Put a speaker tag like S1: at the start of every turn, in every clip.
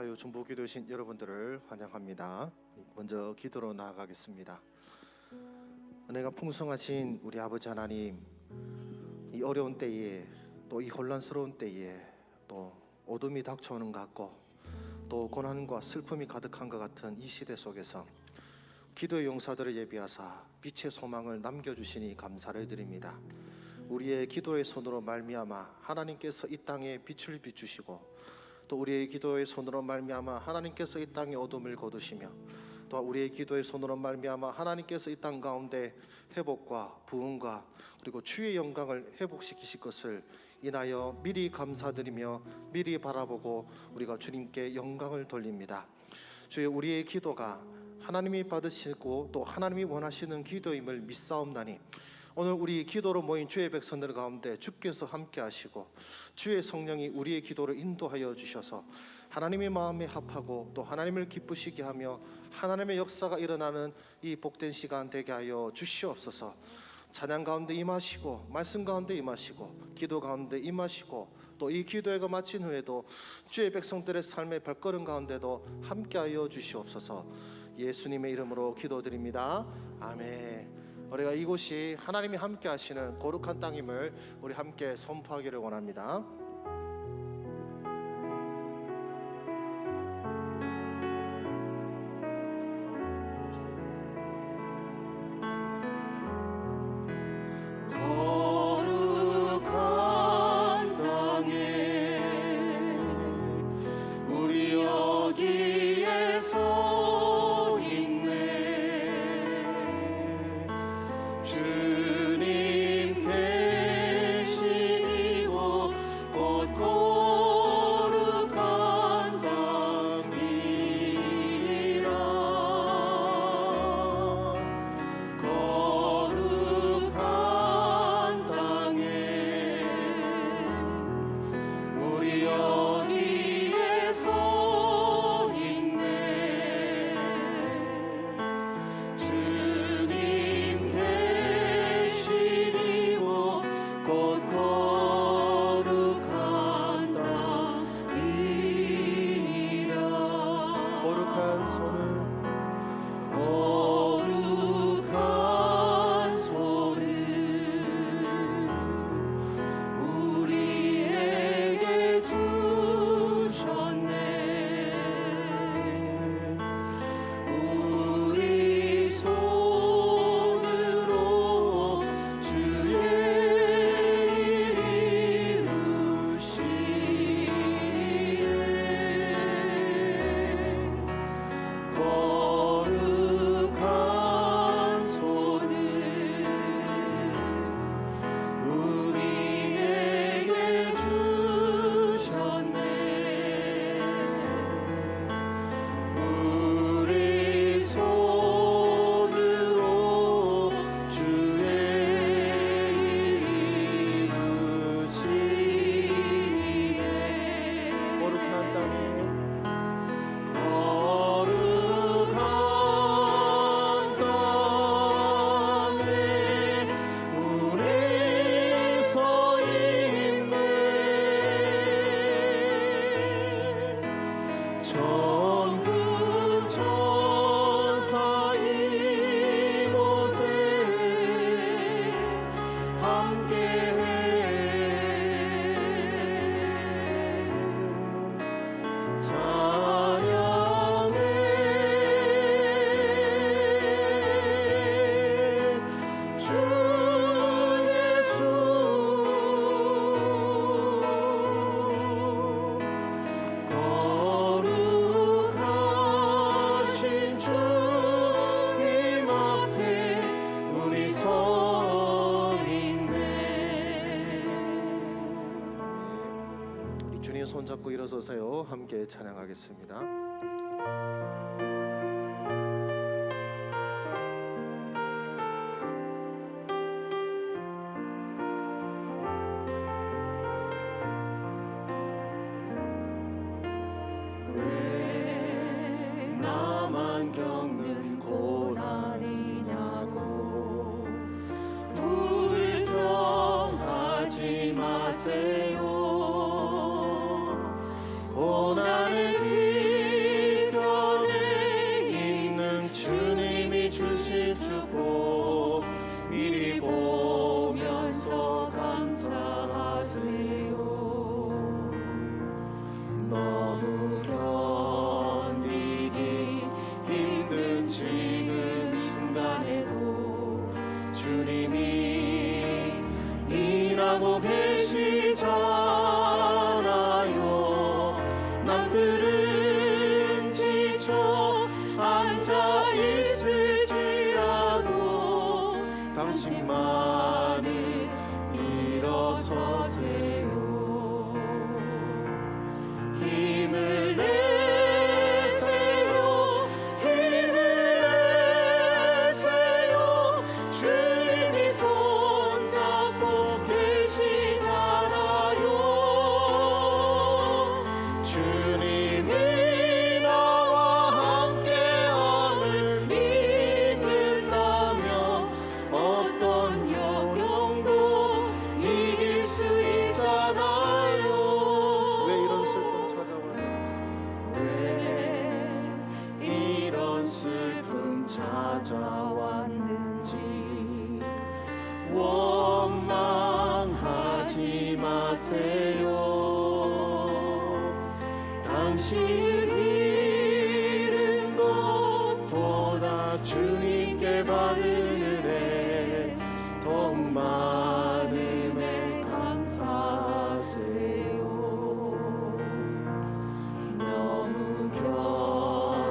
S1: 자유 중보기도신 여러분들을 환영합니다. 먼저 기도로 나아가겠습니다. 은혜가 풍성하신 우리 아버지 하나님, 이 어려운 때에 또 이 혼란스러운 때에 또 어둠이 닥쳐오는 것 같고 또 고난과 슬픔이 가득한 것 같은 이 시대 속에서 기도의 용사들을 예비하사 빛의 소망을 남겨주시니 감사를 드립니다. 우리의 기도의 손으로 말미암아 하나님께서 이 땅에 빛을 비추시고 또 우리의 기도의 손으로 말미암아 하나님께서 이 땅에 어둠을 거두시며 또 우리의 기도의 손으로 말미암아 하나님께서 이 땅 가운데 회복과 부흥과 그리고 주의 영광을 회복시키실 것을 인하여 미리 감사드리며 미리 바라보고 우리가 주님께 영광을 돌립니다. 주여, 우리의 기도가 하나님이 받으시고 또 하나님이 원하시는 기도임을 믿사옵나니 오늘 우리 기도로 모인 주의 백성들 가운데 주께서 함께 하시고 주의 성령이 우리의 기도를 인도하여 주셔서 하나님의 마음에 합하고 또 하나님을 기쁘시게 하며 하나님의 역사가 일어나는 이 복된 시간 되게 하여 주시옵소서. 찬양 가운데 임하시고 말씀 가운데 임하시고 기도 가운데 임하시고 또 이 기도회가 마친 후에도 주의 백성들의 삶의 발걸음 가운데도 함께하여 주시옵소서. 예수님의 이름으로 기도드립니다. 아멘. 우리가 이곳이 하나님이 함께 하시는 거룩한 땅임을 우리 함께 선포하기를 원합니다.
S2: 거룩한 땅에 우리 여기에 서 있네. 주님 계신 이곳 곧 거룩한 땅이라. 거룩한 땅에 우리 여기에 서 있네. 주님 계신 이곳 곧 거룩한 땅이라.
S1: 거룩한 손을
S2: 거룩한 손을 우리에게 주셨네. 우리 손으로 주의 일 이루시네. 거룩한 손을 우리에게 주셨네. 우리 손으로 주의 일 이루시네.
S1: 거룩한 땅에
S2: 거룩한 땅에 우리 서 있네. 천군 천사 이곳에 함께해. 찬양해 주 예수. 거룩하신 주님 앞에 우리 서 있네.
S1: 우리 주님 손잡고 일어서세요. 함께 찬양하겠습니다.
S2: 왜 나만 겪는 고난이냐고 불평하지 마세요. 고난을 너무 견디기 힘든 지금 이 순간에도 주님이 일하고 계시잖아요. 남들은 지쳐 앉아 있을지라도 당신만은 일어서세요. 힘을 내세요. 힘을 내세요. 주님이 손잡고 계시잖아요. 주님이 나와 함께함을 믿는다면 어떤 역경도 이길 수 있잖아요.
S1: 왜 이런 슬픔 찾아왔는지,
S2: 왜 이런 슬픔 찾아왔는지 원망하지 마세요. 당신을 잃은 것보다 주님께 받은 은혜 더욱 많음에 감사하세요. 너무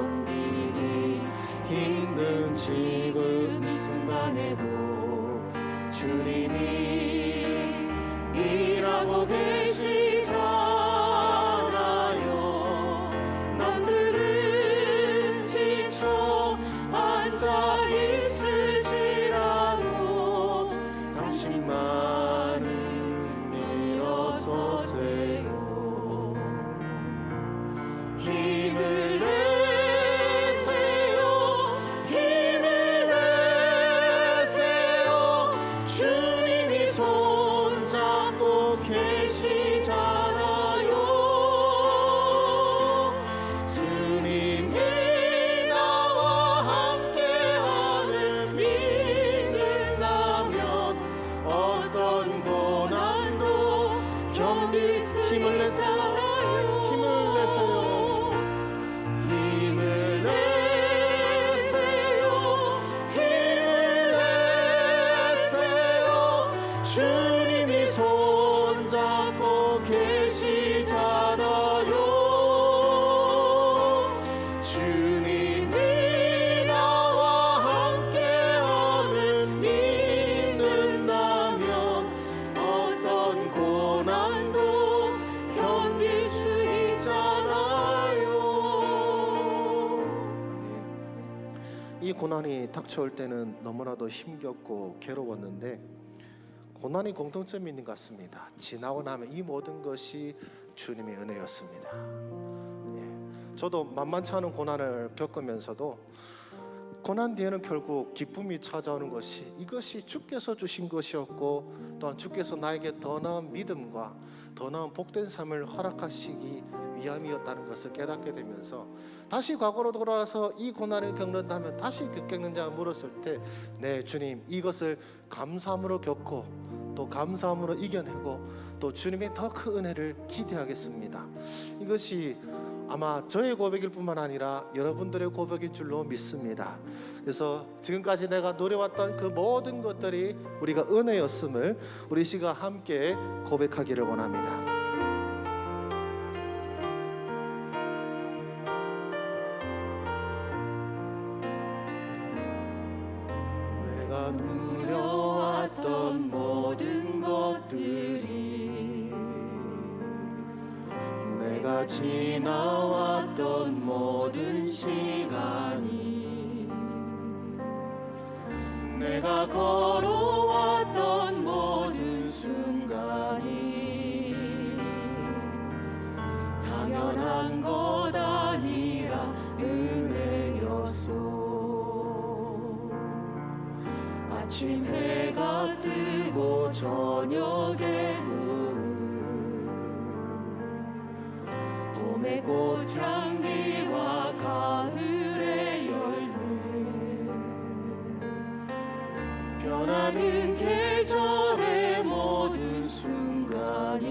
S2: 견디기 힘든 지금 이 순간에도 주님이 일하고 계시잖아요. 남들은 지쳐 앉아 있을지라도 당신만은 일어서세요. 힘을 내세요. 힘을 내세요. 주님이 손잡고 계시잖아요. 주님이 나와 함께함을 믿는다면 어떤 고난도 견딜 수
S1: 힘을 내세요. 힘을 내세요.
S2: 힘을 내세요. 힘을 내세요. 주님이 손잡고 계시잖아요. 주님이 나와 함께함을 믿는다면 어떤 고난도 견딜 수 있잖아요.
S1: 이 고난이 닥쳐올 때는 너무나도 힘겹고 괴로웠는데 고난이 공통점이 있는 것 같습니다. 지나고 나면 이 모든 것이 주님의 은혜였습니다. 저도 만만치 않은 고난을 겪으면서도 고난 뒤에는 결국 기쁨이 찾아오는 것이 이것이 주께서 주신 것이었고 또한 주께서 나에게 더 나은 믿음과 더 나은 복된 삶을 허락하시기 위함이었다는 것을 깨닫게 되면서 다시 과거로 돌아와서 이 고난을 겪는다면 다시 겪겠느냐 물었을 때 네 주님 이것을 감사함으로 겪고 또 감사함으로 이겨내고 또 주님의 더 큰 은혜를 기대하겠습니다. 이것이 아마 저의 고백일 뿐만 아니라 여러분들의 고백일 줄로 믿습니다. 그래서 지금까지 내가 누려왔던 그 모든 것들이 우리가 은혜였음을 우리 시가 함께 고백하기를 원합니다.
S2: 내가 누려왔던 모든 것들이 내가 지나왔던 모든 시간이 내가 걸어왔던 모든 순간이 당연한 것 아니라 은혜였소. 아침 해가 뜨고 저녁에 봄의 꽃향기와 가을의 열매 변하는 계절의 모든 순간이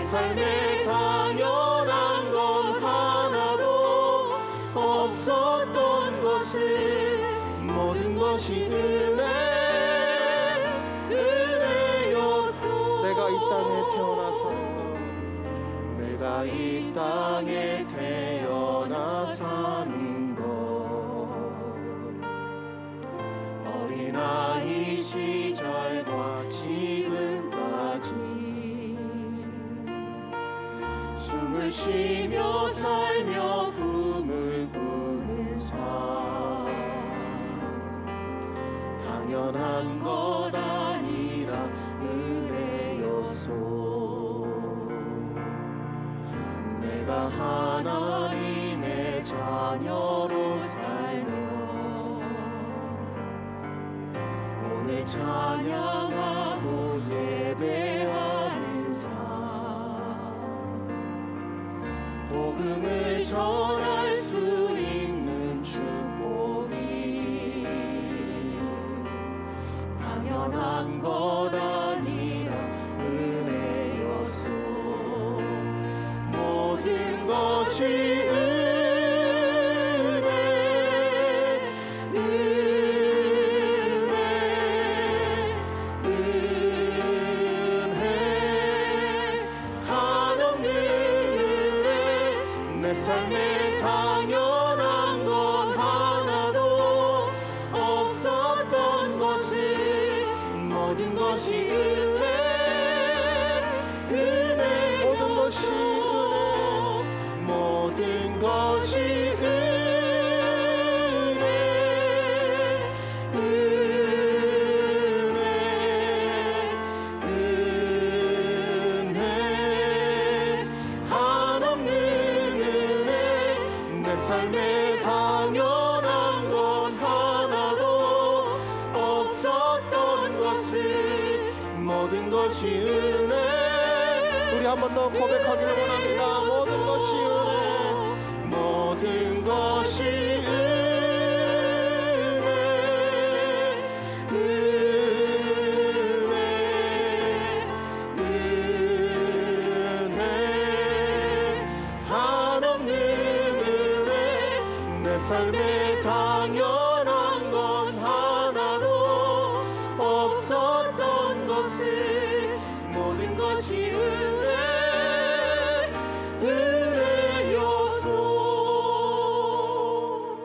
S1: 삶에 당연한 건 하나도 없었던 것을 모든 것이 은혜였소. 내가 이 땅에 태어나 사는 것, 내가 이 땅에 태어나 사는 것, 어린아이 시절과 지금까지 숨을 쉬며 살며 꿈을 꾸는 삶, 당연한 것 아니라 은혜였소. 내가 하나님의 자녀로 살며 오늘 찬양하고 예배하는 삶, 복음을 전할 수 있는 축복이 당연한 것 아니라 은혜였소. 모든 것이 내 삶에 당연한 건 하나도 없었던 것을 모든 것이 은혜, 모든 것이 은혜, 모든 것이 삶에 당연한 건 하나도 없었던 것을 모든 것이 은혜. 우리 한 번 더 고백하기를 원합니다. 모든 것이 은혜, 모든 것이 삶에 당연한 건 하나도 없었던 것을 모든 것이 은혜였소.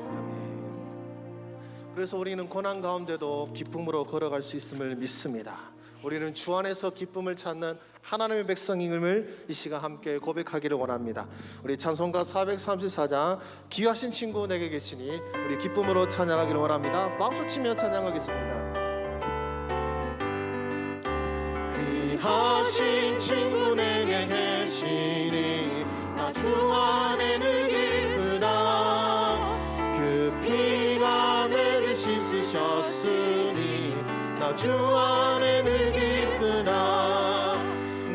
S1: 아멘. 그래서 우리는 고난 가운데도 기쁨으로 걸어갈 수 있음을 믿습니다. 우리는 주 안에서 기쁨을 찾는 하나님의 백성임을 이 시간 함께 고백하기를 원합니다. 우리 찬송가 434장 귀하신 친구 내게 계시니 우리 기쁨으로 찬양하기를 원합니다. 박수치며 찬양하겠습니다. 귀하신 친구 내게 계시니 나 주 안에 늘 기쁘다. 그 피가 내 죄 씻으셨으니 나 주 안에 늘 기쁘다.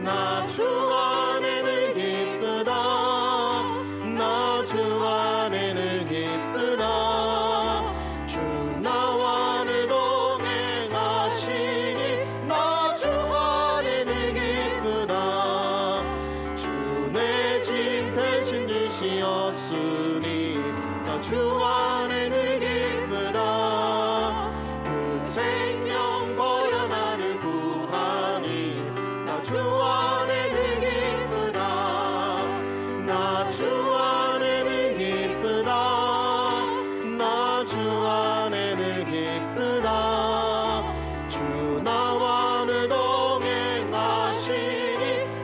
S1: 나 주 안에 늘 기쁘다. 나 주 안에 늘 기쁘다. 주 나와 늘 동행하시니 나 주 안에 늘 기쁘다. 주 내 짐 대신 지시었으니 나 주 안에 늘 기쁘다. 그 생명 버려 나를 구하니 나 주 안에 늘 기쁘다. 나 주 안에 늘 기쁘다. 나 주 안에 늘 기쁘다. 주 나와 늘 동행하시니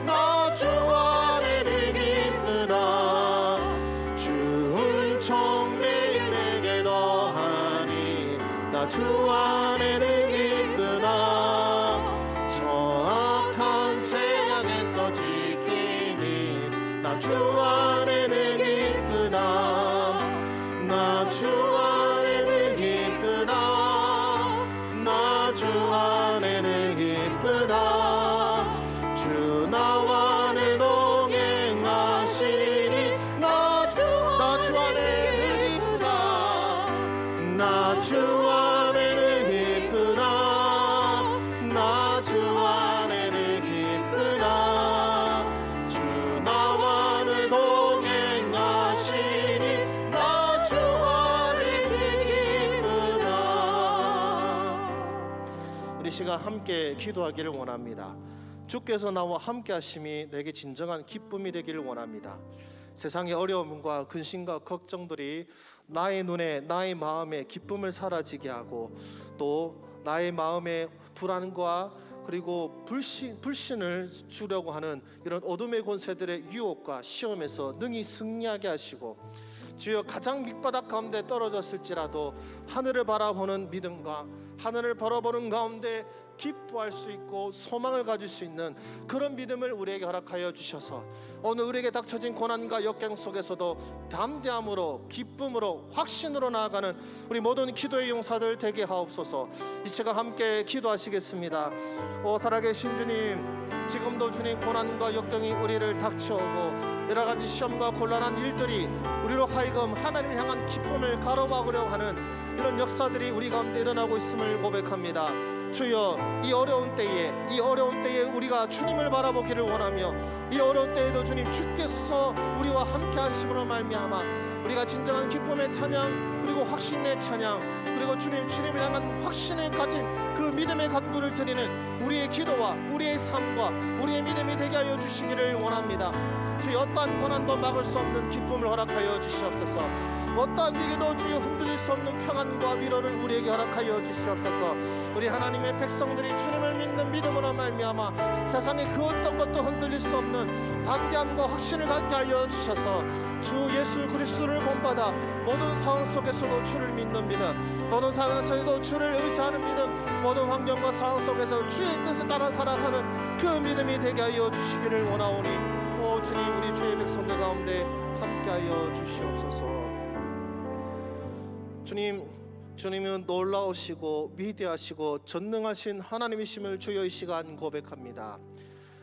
S1: 나 주 안에 늘 기쁘다. 주 은총 매일 내게 더하니 나 주 안에 늘 기쁘다. 정확한 제약에서 지키니 나 주 안에 늘 기쁘다. 나 주 안에 늘 기쁘다. 나 주 안에 늘 기쁘다. 주 나와 늘 동행하시니 나 주 안에 늘 기쁘다. 나 주 안에 늘 기쁘다. 나 주 안에 늘 기쁘다. 주 시간 함께 기도하기를 원합니다. 주께서 나와 함께 하심이 내게 진정한 기쁨이 되기를 원합니다. 세상의 어려움과 근심과 걱정들이 나의 눈에, 나의 마음에 기쁨을 사라지게 하고 또 나의 마음에 불안과 그리고 불신을 주려고 하는 이런 어둠의 권세들의 유혹과 시험에서 능히 승리하게 하시고, 주여 가장 밑바닥 가운데 떨어졌을지라도 하늘을 바라보는 믿음과 하늘을 바라보는 가운데 기뻐할 수 있고 소망을 가질 수 있는 그런 믿음을 우리에게 허락하여 주셔서 오늘 우리에게 닥쳐진 고난과 역경 속에서도 담대함으로 기쁨으로 확신으로 나아가는 우리 모든 기도의 용사들 되게 하옵소서. 이제가 함께 기도하시겠습니다. 오 살아계신 주님, 지금도 주님 고난과 역경이 우리를 닥쳐오고 여러 가지 시험과 곤란한 일들이 우리로 하여금 하나님을 향한 기쁨을 가로막으려고 하는 이런 역사들이 우리 가운데 일어나고 있음을 고백합니다. 주여, 이 어려운 때에 우리가 주님을 바라보기를 원하며 이 어려운 때에도 주님 주께서 우리와 함께 하심으로 말미암아 우리가 진정한 기쁨의 찬양 그리고 확신의 찬양 그리고 주님을 향한 확신을 가진 그 믿음의 간구를 드리는 우리의 기도와 우리의 삶과 우리의 믿음이 되게 하여 주시기를 원합니다. 주여, 어떠한 고난도 막을 수 없는 기쁨을 허락하여 주시옵소서. 어떠한 위기도 주여 흔들릴 수 없는 평안과 위로를 우리에게 허락하여 주시옵소서. 우리 하나님의 백성들이 주님을 믿는 믿음으로 말미암아 세상의 그 어떤 것도 흔들릴 수 없는 담대함과 확신을 갖게 하여 주셔서 주 예수 그리스도를 본받아 모든 상황 속에서도 주를 믿는 믿음, 모든 상황에서도 주를 의지하는 믿음, 모든 환경과 상황 속에서 주의 뜻을 따라 살아가는 그 믿음이 되게 하여 주시기를 원하오니, 오 주님, 우리 주의 백성들 가운데 함께하여 주시옵소서. 주님은 놀라우시고 위대하시고 전능하신 하나님이심을 주여 이 시간 고백합니다.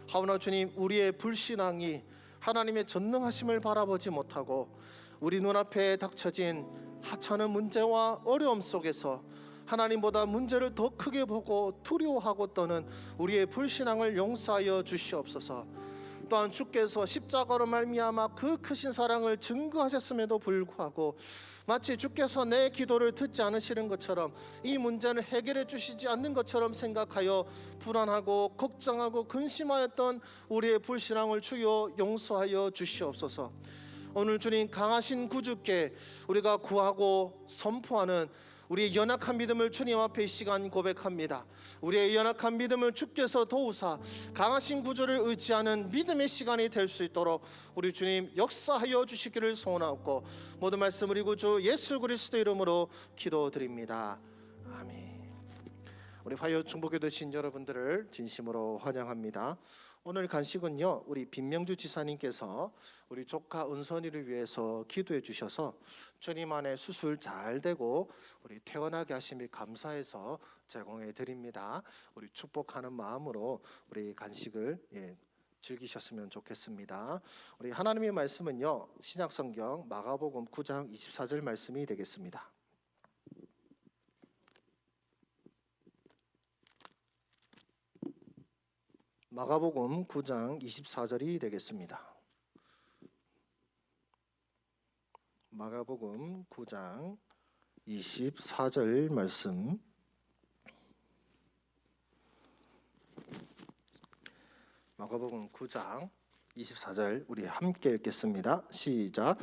S1: 하오나 주님, 우리의 불신앙이 하나님의 전능하심을 바라보지 못하고 우리 눈앞에 닥쳐진 하찮은 문제와 어려움 속에서 하나님보다 문제를 더 크게 보고 두려워하고 떠는 우리의 불신앙을 용서하여 주시옵소서. 또한 주께서 십자가로 말미암아 그 크신 사랑을 증거하셨음에도 불구하고 마치 주께서 내 기도를 듣지 않으시는 것처럼 이 문제는 해결해 주시지 않는 것처럼 생각하여 불안하고 걱정하고 근심하였던 우리의 불신앙을 주여 용서하여 주시옵소서. 오늘 주님 강하신 구주께 우리가 구하고 선포하는 우리의 연약한 믿음을 주님 앞에 이 시간 고백합니다. 우리의 연약한 믿음을 주께서 도우사 강하신 구주를 의지하는 믿음의 시간이 될 수 있도록 우리 주님 역사하여 주시기를 소원하고 모든 말씀 우리 구주 예수 그리스도 이름으로 기도드립니다. 아멘. 우리 화요 중보교도 신 여러분들을 진심으로 환영합니다. 오늘 간식은요, 우리 빈명주 지사님께서 우리 조카 은선이를 위해서 기도해 주셔서 주님 안에 수술 잘 되고 우리 퇴원하게 하심이 감사해서 제공해 드립니다. 우리 축복하는 마음으로 우리 간식을 즐기셨으면 좋겠습니다. 우리 하나님의 말씀은요, 신약성경 마가복음 9장 24절 말씀이 되겠습니다. 마가복음 9장 24절이 되겠습니다. 마가복음 9장 24절 말씀. 마가복음 9장 24절 우리 함께 읽겠습니다. 시작.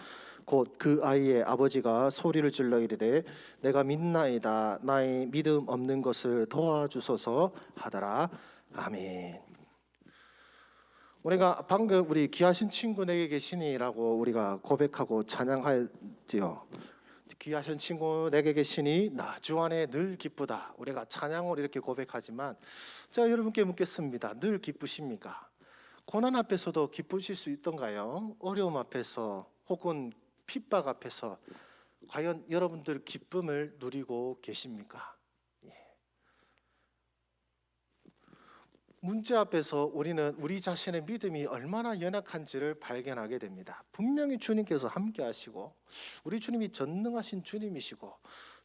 S1: 곧 그 아이의 아버지가 소리를 질러 이르되 내가 믿나이다, 나의 믿음 없는 것을 도와주소서 하더라. 아멘. 우리가 방금 우리 귀하신 친구 내게 계시니라고 우리가 고백하고 찬양하지요. 귀하신 친구 내게 계시니 나 주 안에 늘 기쁘다. 우리가 찬양으로 이렇게 고백하지만 제가 여러분께 묻겠습니다. 늘 기쁘십니까? 고난 앞에서도 기쁘실 수 있던가요? 어려움 앞에서 혹은 핍박 앞에서 과연 여러분들 기쁨을 누리고 계십니까? 문제 앞에서 우리는 우리 자신의 믿음이 얼마나 연약한지를 발견하게 됩니다. 분명히 주님께서 함께 하시고 우리 주님이 전능하신 주님이시고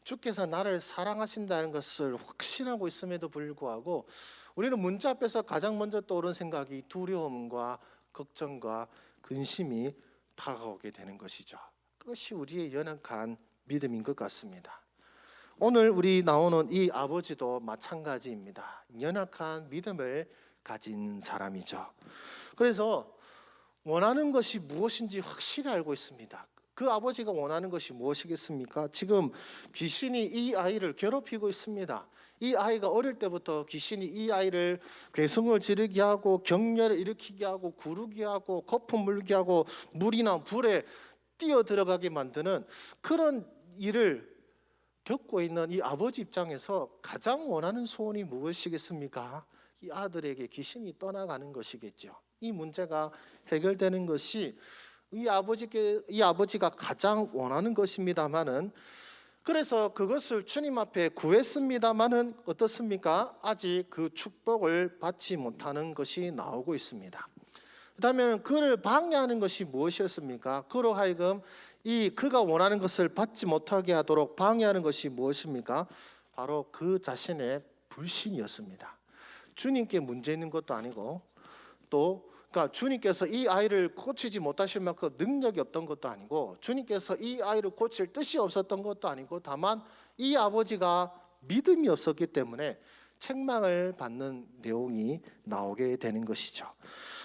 S1: 주께서 나를 사랑하신다는 것을 확신하고 있음에도 불구하고 우리는 문제 앞에서 가장 먼저 떠오르는 생각이 두려움과 걱정과 근심이 다가오게 되는 것이죠. 그것이 우리의 연약한 믿음인 것 같습니다. 오늘 우리 나오는 이 아버지도 마찬가지입니다. 연약한 믿음을 가진 사람이죠. 그래서 원하는 것이 무엇인지 확실히 알고 있습니다. 그 아버지가 원하는 것이 무엇이겠습니까? 지금 귀신이 이 아이를 괴롭히고 있습니다. 이 아이가 어릴 때부터 귀신이 이 아이를 괴성을 지르게 하고 격렬을 일으키게 하고 구르게 하고 거품 물게 하고 물이나 불에 뛰어 들어가게 만드는 그런 일을 겪고 있는 이 아버지 입장에서 가장 원하는 소원이 무엇이겠습니까? 이 아들에게 귀신이 떠나가는 것이겠죠. 이 문제가 해결되는 것이 이 아버지가 가장 원하는 것입니다만은, 그래서 그것을 주님 앞에 구했습니다만은 어떻습니까? 아직 그 축복을 받지 못하는 것이 나오고 있습니다. 그다음에는 그를 방해하는 것이 무엇이었습니까? 그로 하여금 그가 원하는 것을 받지 못하게 하도록 방해하는 것이 무엇입니까? 바로 그 자신의 불신이었습니다. 주님께 문제 있는 것도 아니고, 또 그러니까 주님께서 이 아이를 고치지 못하실 만큼 능력이 없던 것도 아니고, 주님께서 이 아이를 고칠 뜻이 없었던 것도 아니고, 다만 이 아버지가 믿음이 없었기 때문에 책망을 받는 내용이 나오게 되는 것이죠.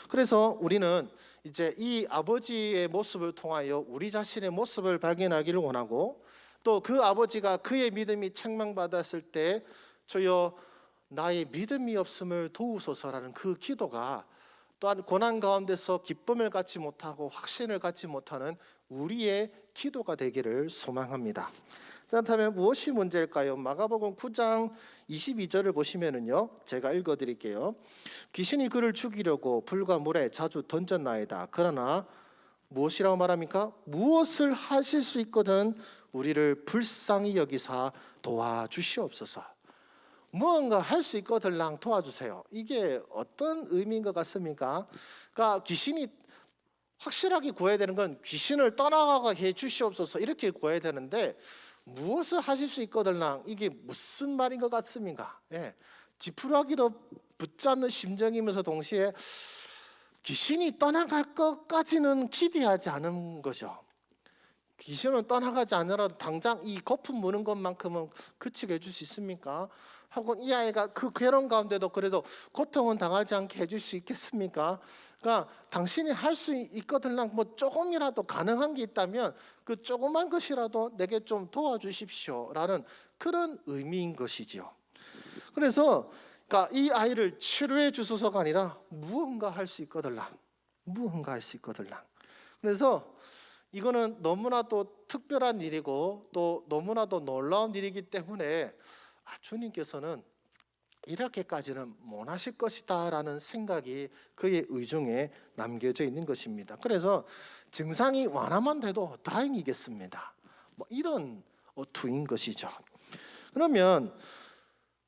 S1: 그래서 우리는 이제 이 아버지의 모습을 통하여 우리 자신의 모습을 발견하기를 원하고, 또 그 아버지가 그의 믿음이 책망받았을 때 주여 나의 믿음이 없음을 도우소서라는 그 기도가 또한 고난 가운데서 기쁨을 갖지 못하고 확신을 갖지 못하는 우리의 기도가 되기를 소망합니다. 그렇다면 무엇이 문제일까요? 마가복음 9장 22절을 보시면은요, 제가 읽어드릴게요. 귀신이 그를 죽이려고 불과 물에 자주 던졌나이다. 그러나 무엇이라고 말합니까? 무엇을 하실 수 있거든 우리를 불쌍히 여기사 도와주시옵소서. 무언가 할 수 있거들랑 도와주세요. 이게 어떤 의미인 것 같습니까? 그러니까 귀신이 확실하게 구해야 되는 건 귀신을 떠나가게 해 주시옵소서 이렇게 구해야 되는데, 무엇을 하실 수 있거들랑 이게 무슨 말인 것 같습니까? 예, 지푸라기도 붙잡는 심정이면서 동시에 귀신이 떠나갈 것까지는 기대하지 않은 거죠. 귀신은 떠나가지 않으라도 당장 이 거품 무는 것만큼은 그치게 해줄 수 있습니까? 혹은 이 아이가 그 괴로운 가운데도 그래도 고통은 당하지 않게 해줄 수 있겠습니까? 그러니까 당신이 할 수 있거들랑 뭐 조금이라도 가능한 게 있다면 그 조그만 것이라도 내게 좀 도와주십시오라는 그런 의미인 것이죠. 그래서 그러니까 이 아이를 치료해 주소서가 아니라 무언가 할 수 있거들랑, 무언가 할 수 있거들랑. 그래서 이거는 너무나도 특별한 일이고 또 너무나도 놀라운 일이기 때문에 주님께서는 이렇게까지는 못 하실 것이다라는 생각이 그의 의중에 남겨져 있는 것입니다. 그래서 증상이 완화만 돼도 다행이겠습니다. 뭐 이런 어투인 것이죠. 그러면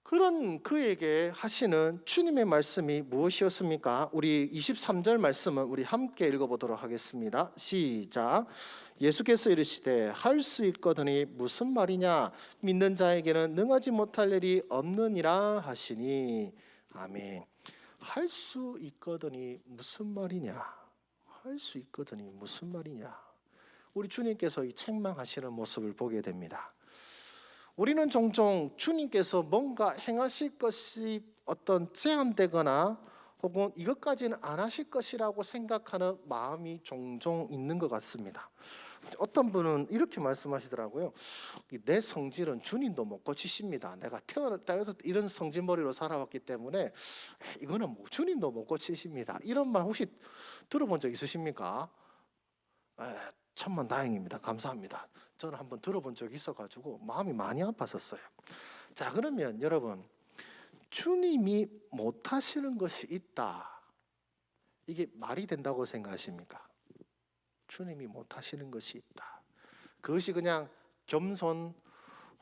S1: 그런 그에게 하시는 주님의 말씀이 무엇이었습니까? 우리 23절 말씀은 우리 함께 읽어보도록 하겠습니다. 시작. 예수께서 이르시되 할 수 있거든이 무슨 말이냐? 믿는 자에게는 능하지 못할 일이 없느니라 하시니. 아멘. 할 수 있거든이 무슨 말이냐? 할 수 있거든이 무슨 말이냐? 우리 주님께서 이 책망하시는 모습을 보게 됩니다. 우리는 종종 주님께서 뭔가 행하실 것이 어떤 제한되거나 혹은 이것까지는 안 하실 것이라고 생각하는 마음이 종종 있는 것 같습니다. 어떤 분은 이렇게 말씀하시더라고요. 내 성질은 주님도 못 고치십니다. 내가 태어났다 이런 성질머리로 살아왔기 때문에 이거는 뭐 주님도 못 고치십니다. 이런 말 혹시 들어본 적 있으십니까? 천만 다행입니다. 감사합니다. 저는 한번 들어본 적이 있어가지고 마음이 많이 아팠었어요. 자, 그러면 여러분, 주님이 못하시는 것이 있다, 이게 말이 된다고 생각하십니까? 주님이 못하시는 것이 있다, 그것이 그냥 겸손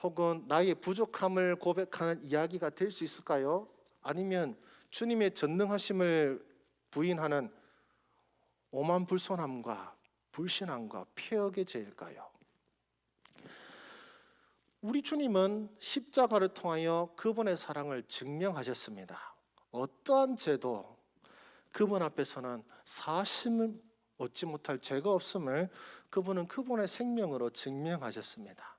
S1: 혹은 나의 부족함을 고백하는 이야기가 될 수 있을까요? 아니면 주님의 전능하심을 부인하는 오만불손함과 불신함과 폐역의 죄일까요? 우리 주님은 십자가를 통하여 그분의 사랑을 증명하셨습니다. 어떠한 죄도 그분 앞에서는 사심을 얻지 못할 죄가 없음을 그분은 그분의 생명으로 증명하셨습니다.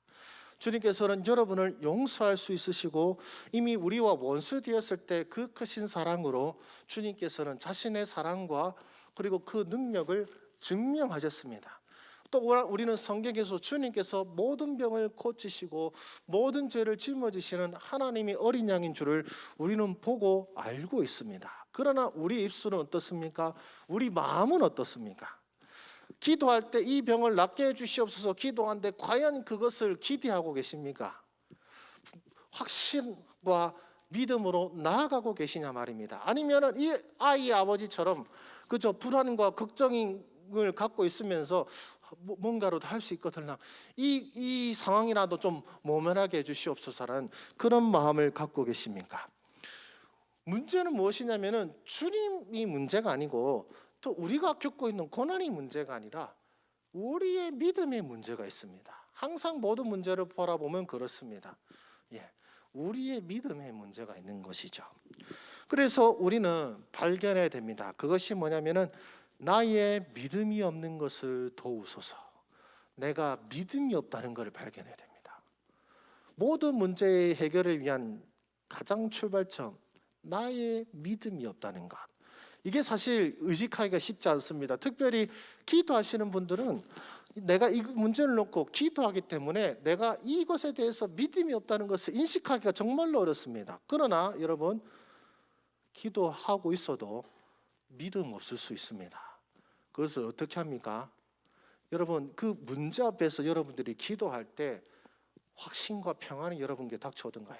S1: 주님께서는 여러분을 용서할 수 있으시고 이미 우리와 원수 되었을 때 그 크신 사랑으로 주님께서는 자신의 사랑과 그리고 그 능력을 증명하셨습니다. 또 우리는 성경에서 주님께서 모든 병을 고치시고 모든 죄를 짊어지시는 하나님이 어린 양인 줄을 우리는 보고 알고 있습니다. 그러나 우리 입술은 어떻습니까? 우리 마음은 어떻습니까? 기도할 때 이 병을 낫게 해주시옵소서 기도하는데 과연 그것을 기대하고 계십니까? 확신과 믿음으로 나아가고 계시냐 말입니다. 아니면은 이 아이의 아버지처럼 그저 불안과 걱정을 갖고 있으면서 뭔가로 할 수 있거든요. 이 상황이라도 좀 모면하게 해주시옵소서라는 그런 마음을 갖고 계십니까? 문제는 무엇이냐면은 주님이 문제가 아니고 또 우리가 겪고 있는 고난이 문제가 아니라 우리의 믿음의 문제가 있습니다. 항상 모든 문제를 바라보면 그렇습니다. 우리의 믿음의 문제가 있는 것이죠. 그래서 우리는 발견해야 됩니다. 그것이 뭐냐면은 나의 믿음이 없는 것을 도우소서. 내가 믿음이 없다는 것을 발견해야 됩니다. 모든 문제의 해결을 위한 가장 출발점, 나의 믿음이 없다는 것. 이게 사실 의식하기가 쉽지 않습니다. 특별히 기도하시는 분들은 내가 이 문제를 놓고 기도하기 때문에 내가 이것에 대해서 믿음이 없다는 것을 인식하기가 정말로 어렵습니다. 그러나 여러분, 기도하고 있어도 믿음 없을 수 있습니다. 그것을 어떻게 합니까? 여러분, 그 문제 앞에서 여러분들이 기도할 때 확신과 평안이 여러분께 닥쳐오던가요?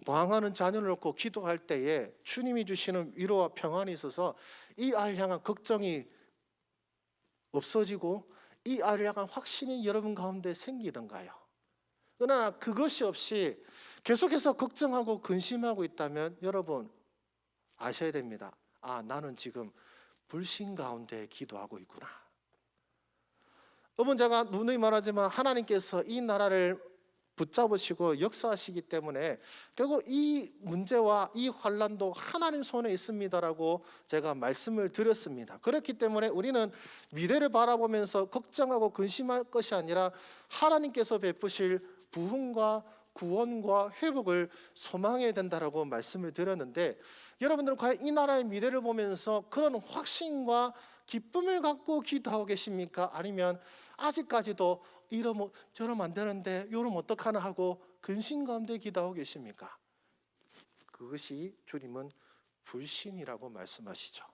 S1: 방황하는 자녀를 놓고 기도할 때에 주님이 주시는 위로와 평안이 있어서 이 아이를 향한 걱정이 없어지고 이 아이를 향한 확신이 여러분 가운데 생기던가요? 그러나 그것이 없이 계속해서 걱정하고 근심하고 있다면 여러분 아셔야 됩니다. 나는 지금 불신 가운데 기도하고 있구나. 여러분, 제가 누누이 말하지만 하나님께서 이 나라를 붙잡으시고 역사하시기 때문에 결국 이 문제와 이 환난도 하나님 손에 있습니다라고 제가 말씀을 드렸습니다. 그렇기 때문에 우리는 미래를 바라보면서 걱정하고 근심할 것이 아니라 하나님께서 베푸실 부흥과 구원과 회복을 소망해야 된다라고 말씀을 드렸는데, 여러분들은 과연 이 나라의 미래를 보면서 그런 확신과 기쁨을 갖고 기도하고 계십니까? 아니면 아직까지도 이러면 저러면 안 되는데 이러면 어떡하나 하고 근심 가운데 기도하고 계십니까? 그것이 주님은 불신이라고 말씀하시죠.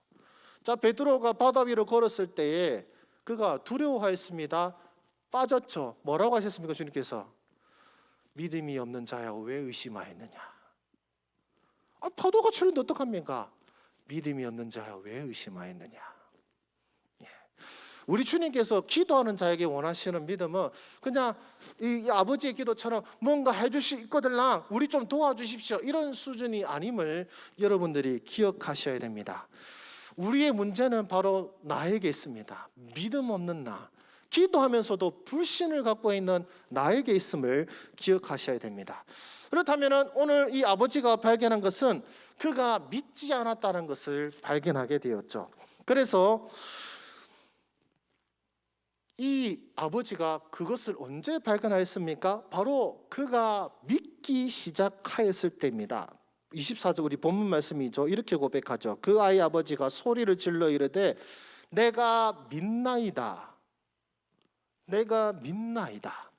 S1: 자, 베드로가 바다 위로 걸었을 때에 그가 두려워하였습니다. 빠졌죠. 뭐라고 하셨습니까? 주님께서 믿음이 없는 자야 왜 의심하였느냐? 파도가 치는데 어떡합니까? 믿음이 없는 자야 왜 의심하였느냐? 우리 주님께서 기도하는 자에게 원하시는 믿음은 그냥 이 아버지의 기도처럼 뭔가 해주실 있거들랑 우리 좀 도와주십시오 이런 수준이 아님을 여러분들이 기억하셔야 됩니다. 우리의 문제는 바로 나에게 있습니다. 믿음 없는 나, 기도하면서도 불신을 갖고 있는 나에게 있음을 기억하셔야 됩니다. 그렇다면 오늘 이 아버지가 발견한 것은 그가 믿지 않았다는 것을 발견하게 되었죠. 그래서 이 아버지가 그것을 언제 발견하였습니까? 바로 그가 믿기 시작하였을 때입니다. 24절 우리 본문 말씀이죠. 이렇게 고백하죠. 그 아이 아버지가 소리를 질러 이르되 내가 믿나이다. 내가 믿나이다.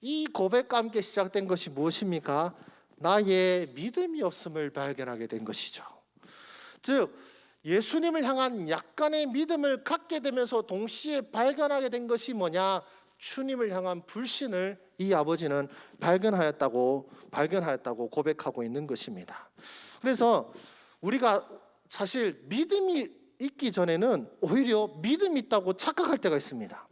S1: 이 고백과 함께 시작된 것이 무엇입니까? 나의 믿음이 없음을 발견하게 된 것이죠. 즉 예수님을 향한 약간의 믿음을 갖게 되면서 동시에 발견하게 된 것이 뭐냐? 주님을 향한 불신을 이 아버지는 발견하였다고 고백하고 있는 것입니다. 그래서 우리가 사실 믿음이 있기 전에는 오히려 믿음이 있다고 착각할 때가 있습니다.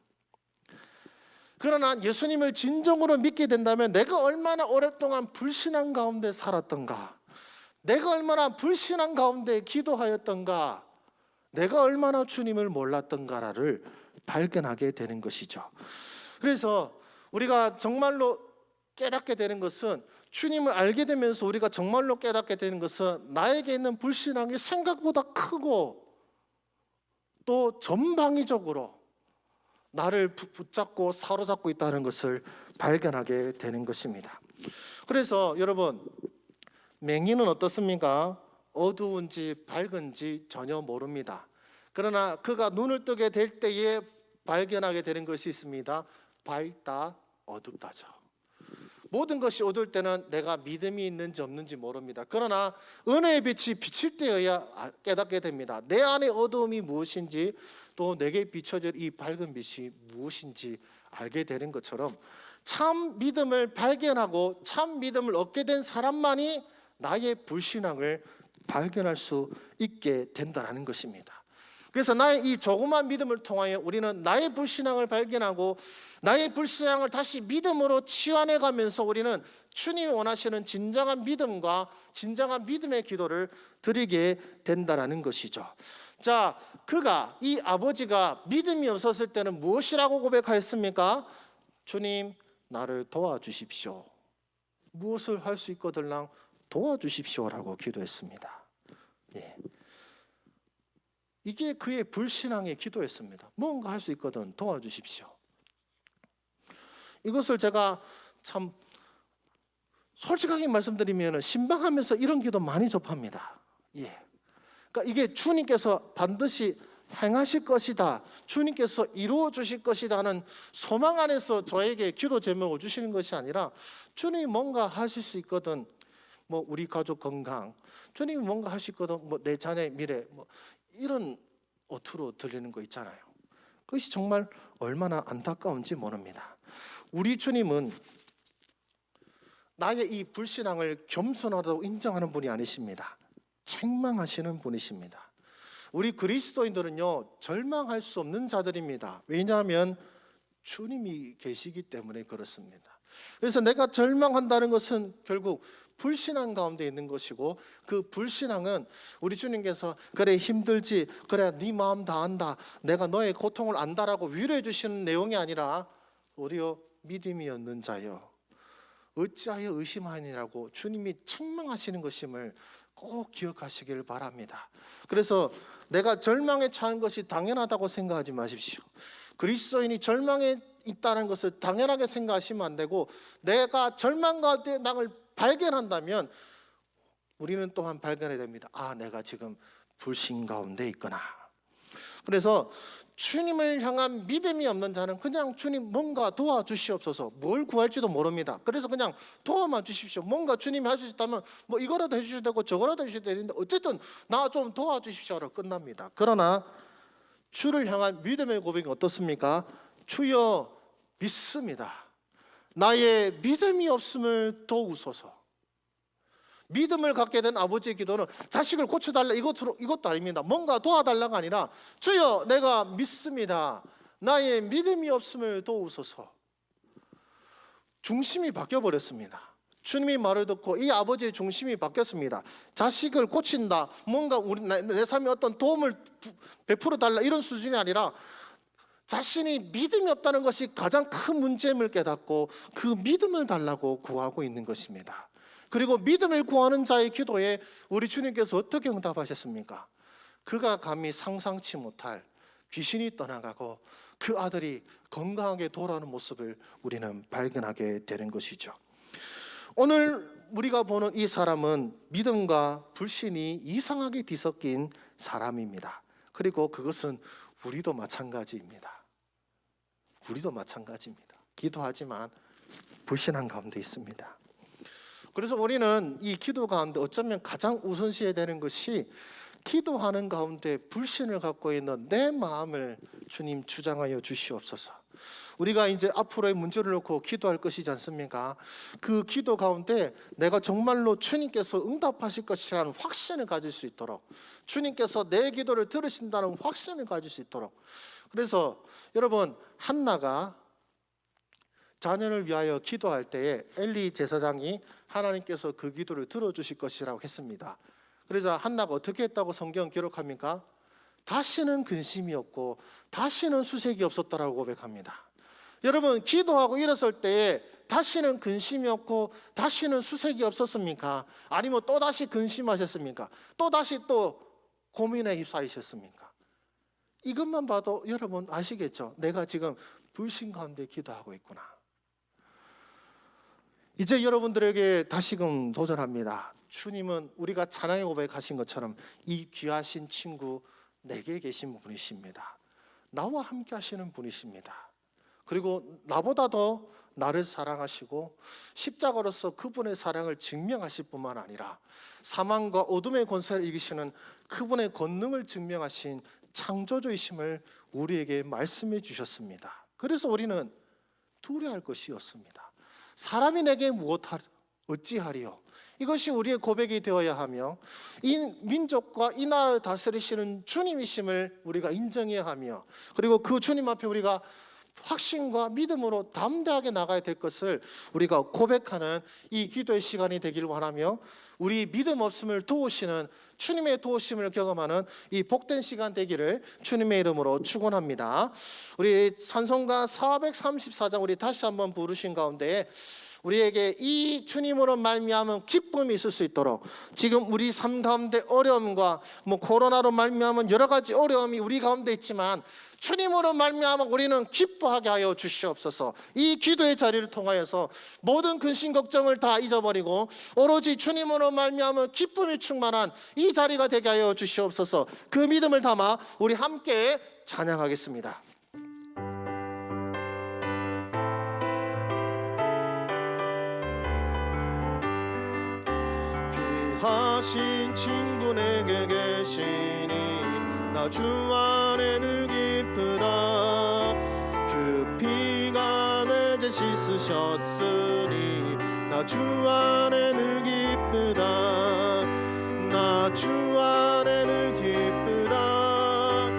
S1: 그러나 예수님을 진정으로 믿게 된다면 내가 얼마나 오랫동안 불신한 가운데 살았던가, 내가 얼마나 불신한 가운데 기도하였던가, 내가 얼마나 주님을 몰랐던가를 발견하게 되는 것이죠. 그래서 우리가 정말로 깨닫게 되는 것은, 주님을 알게 되면서 우리가 정말로 깨닫게 되는 것은 나에게 있는 불신앙이 생각보다 크고 또 전방위적으로 나를 붙잡고 사로잡고 있다는 것을 발견하게 되는 것입니다. 그래서 여러분, 맹인은 어떻습니까? 어두운지 밝은지 전혀 모릅니다. 그러나 그가 눈을 뜨게 될 때에 발견하게 되는 것이 있습니다. 밝다, 어둡다죠. 모든 것이 어두울 때는 내가 믿음이 있는지 없는지 모릅니다. 그러나 은혜의 빛이 비칠 때여야 깨닫게 됩니다. 내 안의 어두움이 무엇인지, 또 내게 비춰질 이 밝은 빛이 무엇인지 알게 되는 것처럼, 참 믿음을 발견하고 참 믿음을 얻게 된 사람만이 나의 불신앙을 발견할 수 있게 된다는 것입니다. 그래서 나의 이 조그만 믿음을 통하여 우리는 나의 불신앙을 발견하고 나의 불신앙을 다시 믿음으로 치환해 가면서 우리는 주님이 원하시는 진정한 믿음과 진정한 믿음의 기도를 드리게 된다는 것이죠. 자, 이 아버지가 믿음이 없었을 때는 무엇이라고 고백하였습니까? 주님, 나를 도와주십시오. 무엇을 할 수 있거들랑 도와주십시오라고 기도했습니다. 예. 이게 그의 불신앙의 기도였습니다. 뭔가 할 수 있거든 도와주십시오. 이것을 제가 참 솔직하게 말씀드리면 신방하면서 이런 기도 많이 접합니다. 예. 그러니까 이게 주님께서 반드시 행하실 것이다, 주님께서 이루어 주실 것이다 하는 소망 안에서 저에게 기도 제목을 주시는 것이 아니라, 주님이 뭔가 하실 수 있거든, 뭐 우리 가족 건강, 주님이 뭔가 하실 거든, 뭐 내 자녀의 미래, 뭐 이런 어투로 들리는 거 있잖아요. 그것이 정말 얼마나 안타까운지 모릅니다. 우리 주님은 나의 이 불신앙을 겸손하다고 인정하는 분이 아니십니다. 책망하시는 분이십니다. 우리 그리스도인들은요, 절망할 수 없는 자들입니다. 왜냐하면 주님이 계시기 때문에 그렇습니다. 그래서 내가 절망한다는 것은 결국 불신앙 가운데 있는 것이고, 그 불신앙은 우리 주님께서 그래 힘들지, 그래 네 마음 다 안다, 내가 너의 고통을 안다라고 위로해 주시는 내용이 아니라, 우리여 믿음이 없는 자여 어찌하여 의심하니라고 주님이 책망하시는 것임을 꼭 기억하시길 바랍니다. 그래서 내가 절망에 처한 것이 당연하다고 생각하지 마십시오. 그리스도인이 절망에 있다는 것을 당연하게 생각하시면 안 되고, 내가 절망 가운데 나를 발견한다면 우리는 또한 발견해야 됩니다. 아, 내가 지금 불신 가운데 있구나. 그래서 주님을 향한 믿음이 없는 자는 그냥 주님 뭔가 도와주시옵소서, 뭘 구할지도 모릅니다. 그래서 그냥 도와만 주십시오. 뭔가 주님이 할 수 있다면 뭐 이거라도 해주셔도 되고 저거라도 해주셔도 되는데 어쨌든 나 좀 도와주십시오로 끝납니다. 그러나 주를 향한 믿음의 고백이 어떻습니까? 주여 믿습니다. 나의 믿음이 없음을 도우소서. 믿음을 갖게 된 아버지의 기도는 자식을 고쳐달라 이것도 아닙니다. 뭔가 도와달라가 아니라, 주여 내가 믿습니다. 나의 믿음이 없음을 도우소서. 중심이 바뀌어버렸습니다. 주님이 말을 듣고 이 아버지의 중심이 바뀌었습니다. 자식을 고친다, 뭔가 내 삶에 어떤 도움을 베풀어 달라, 이런 수준이 아니라 자신이 믿음이 없다는 것이 가장 큰 문제임을 깨닫고 그 믿음을 달라고 구하고 있는 것입니다. 그리고 믿음을 구하는 자의 기도에 우리 주님께서 어떻게 응답하셨습니까? 그가 감히 상상치 못할 귀신이 떠나가고 그 아들이 건강하게 돌아오는 모습을 우리는 발견하게 되는 것이죠. 오늘 우리가 보는 이 사람은 믿음과 불신이 이상하게 뒤섞인 사람입니다. 그리고 그것은 우리도 마찬가지입니다. 우리도 마찬가지입니다. 기도하지만 불신한 가운데 있습니다. 그래서 우리는 이 기도 가운데 어쩌면 가장 우선시해야 되는 것이, 기도하는 가운데 불신을 갖고 있는 내 마음을 주님 주장하여 주시옵소서. 우리가 이제 앞으로의 문제를 놓고 기도할 것이지 않습니까? 그 기도 가운데 내가 정말로 주님께서 응답하실 것이라는 확신을 가질 수 있도록, 주님께서 내 기도를 들으신다는 확신을 가질 수 있도록. 그래서 여러분, 한나가 자녀를 위하여 기도할 때에 엘리 제사장이 하나님께서 그 기도를 들어주실 것이라고 했습니다. 그래서 한나가 어떻게 했다고 성경 기록합니까? 다시는 근심이 없고 다시는 수색이 없었다라고 고백합니다. 여러분, 기도하고 일어설 때에 다시는 근심이 없고 다시는 수색이 없었습니까? 아니면 또다시 근심하셨습니까? 또다시 또 고민에 휩싸이셨습니까? 이것만 봐도 여러분 아시겠죠? 내가 지금 불신 가운데 기도하고 있구나. 이제 여러분들에게 다시금 도전합니다. 주님은 우리가 찬양의 고백하신 것처럼 이 귀하신 친구 내게 계신 분이십니다. 나와 함께 하시는 분이십니다. 그리고 나보다 더 나를 사랑하시고 십자가로서 그분의 사랑을 증명하실 뿐만 아니라 사망과 어둠의 권세를 이기시는 그분의 권능을 증명하신 창조주이심을 우리에게 말씀해 주셨습니다. 그래서 우리는 두려워할 것이 없습니다. 사람이 내게 어찌하리요? 이것이 우리의 고백이 되어야 하며 이 민족과 이 나라를 다스리시는 주님이심을 우리가 인정해야 하며 그리고 그 주님 앞에 우리가 확신과 믿음으로 담대하게 나가야 될 것을 우리가 고백하는 이 기도의 시간이 되길 원하며 우리 믿음 없음을 도우시는 주님의 도우심을 경험하는 이 복된 시간 되기를 주님의 이름으로 축원합니다. 우리 찬송가 434장 우리 다시 한번 부르신 가운데 우리에게 이 주님으로 말미암은 기쁨이 있을 수 있도록 지금 우리 삶 가운데 어려움과 코로나로 말미암은 여러 가지 어려움이 우리 가운데 있지만 주님으로 말미암아 우리는 기뻐하게 하여 주시옵소서. 이 기도의 자리를 통하여서 모든 근심 걱정을 다 잊어버리고 오로지 주님으로 말미암아 기쁨이 충만한 이 자리가 되게 하여 주시옵소서. 그 믿음을 담아 우리 함께 찬양하겠습니다. 귀하신 친구 내게 계시니 나 주 안에 늘 기쁘다. 그 피가 내 죄 씻으셨으니 나 주 안에 늘 기쁘다. 나 주 안에 늘 기쁘다.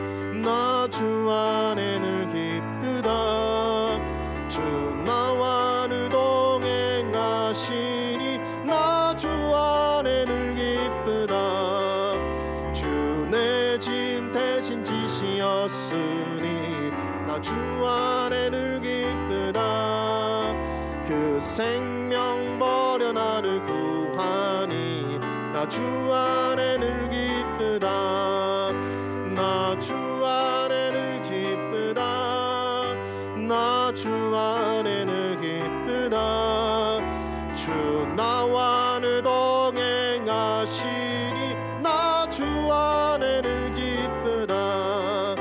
S1: 나 주 안에 늘 기쁘다. 주 나와 늘 동행하시니 나 주 안에 늘 기쁘다. 주 내 짐 대신 지시었으니 나 주 안에 늘 기쁘다. 그 생명 버려 나를 구하니 나 주 안에 늘 기쁘다. 나 주 안에 늘 기쁘다. 나 주 안에 늘 기쁘다. 주 나와 늘 동행하시니 나 주 안에 늘 기쁘다.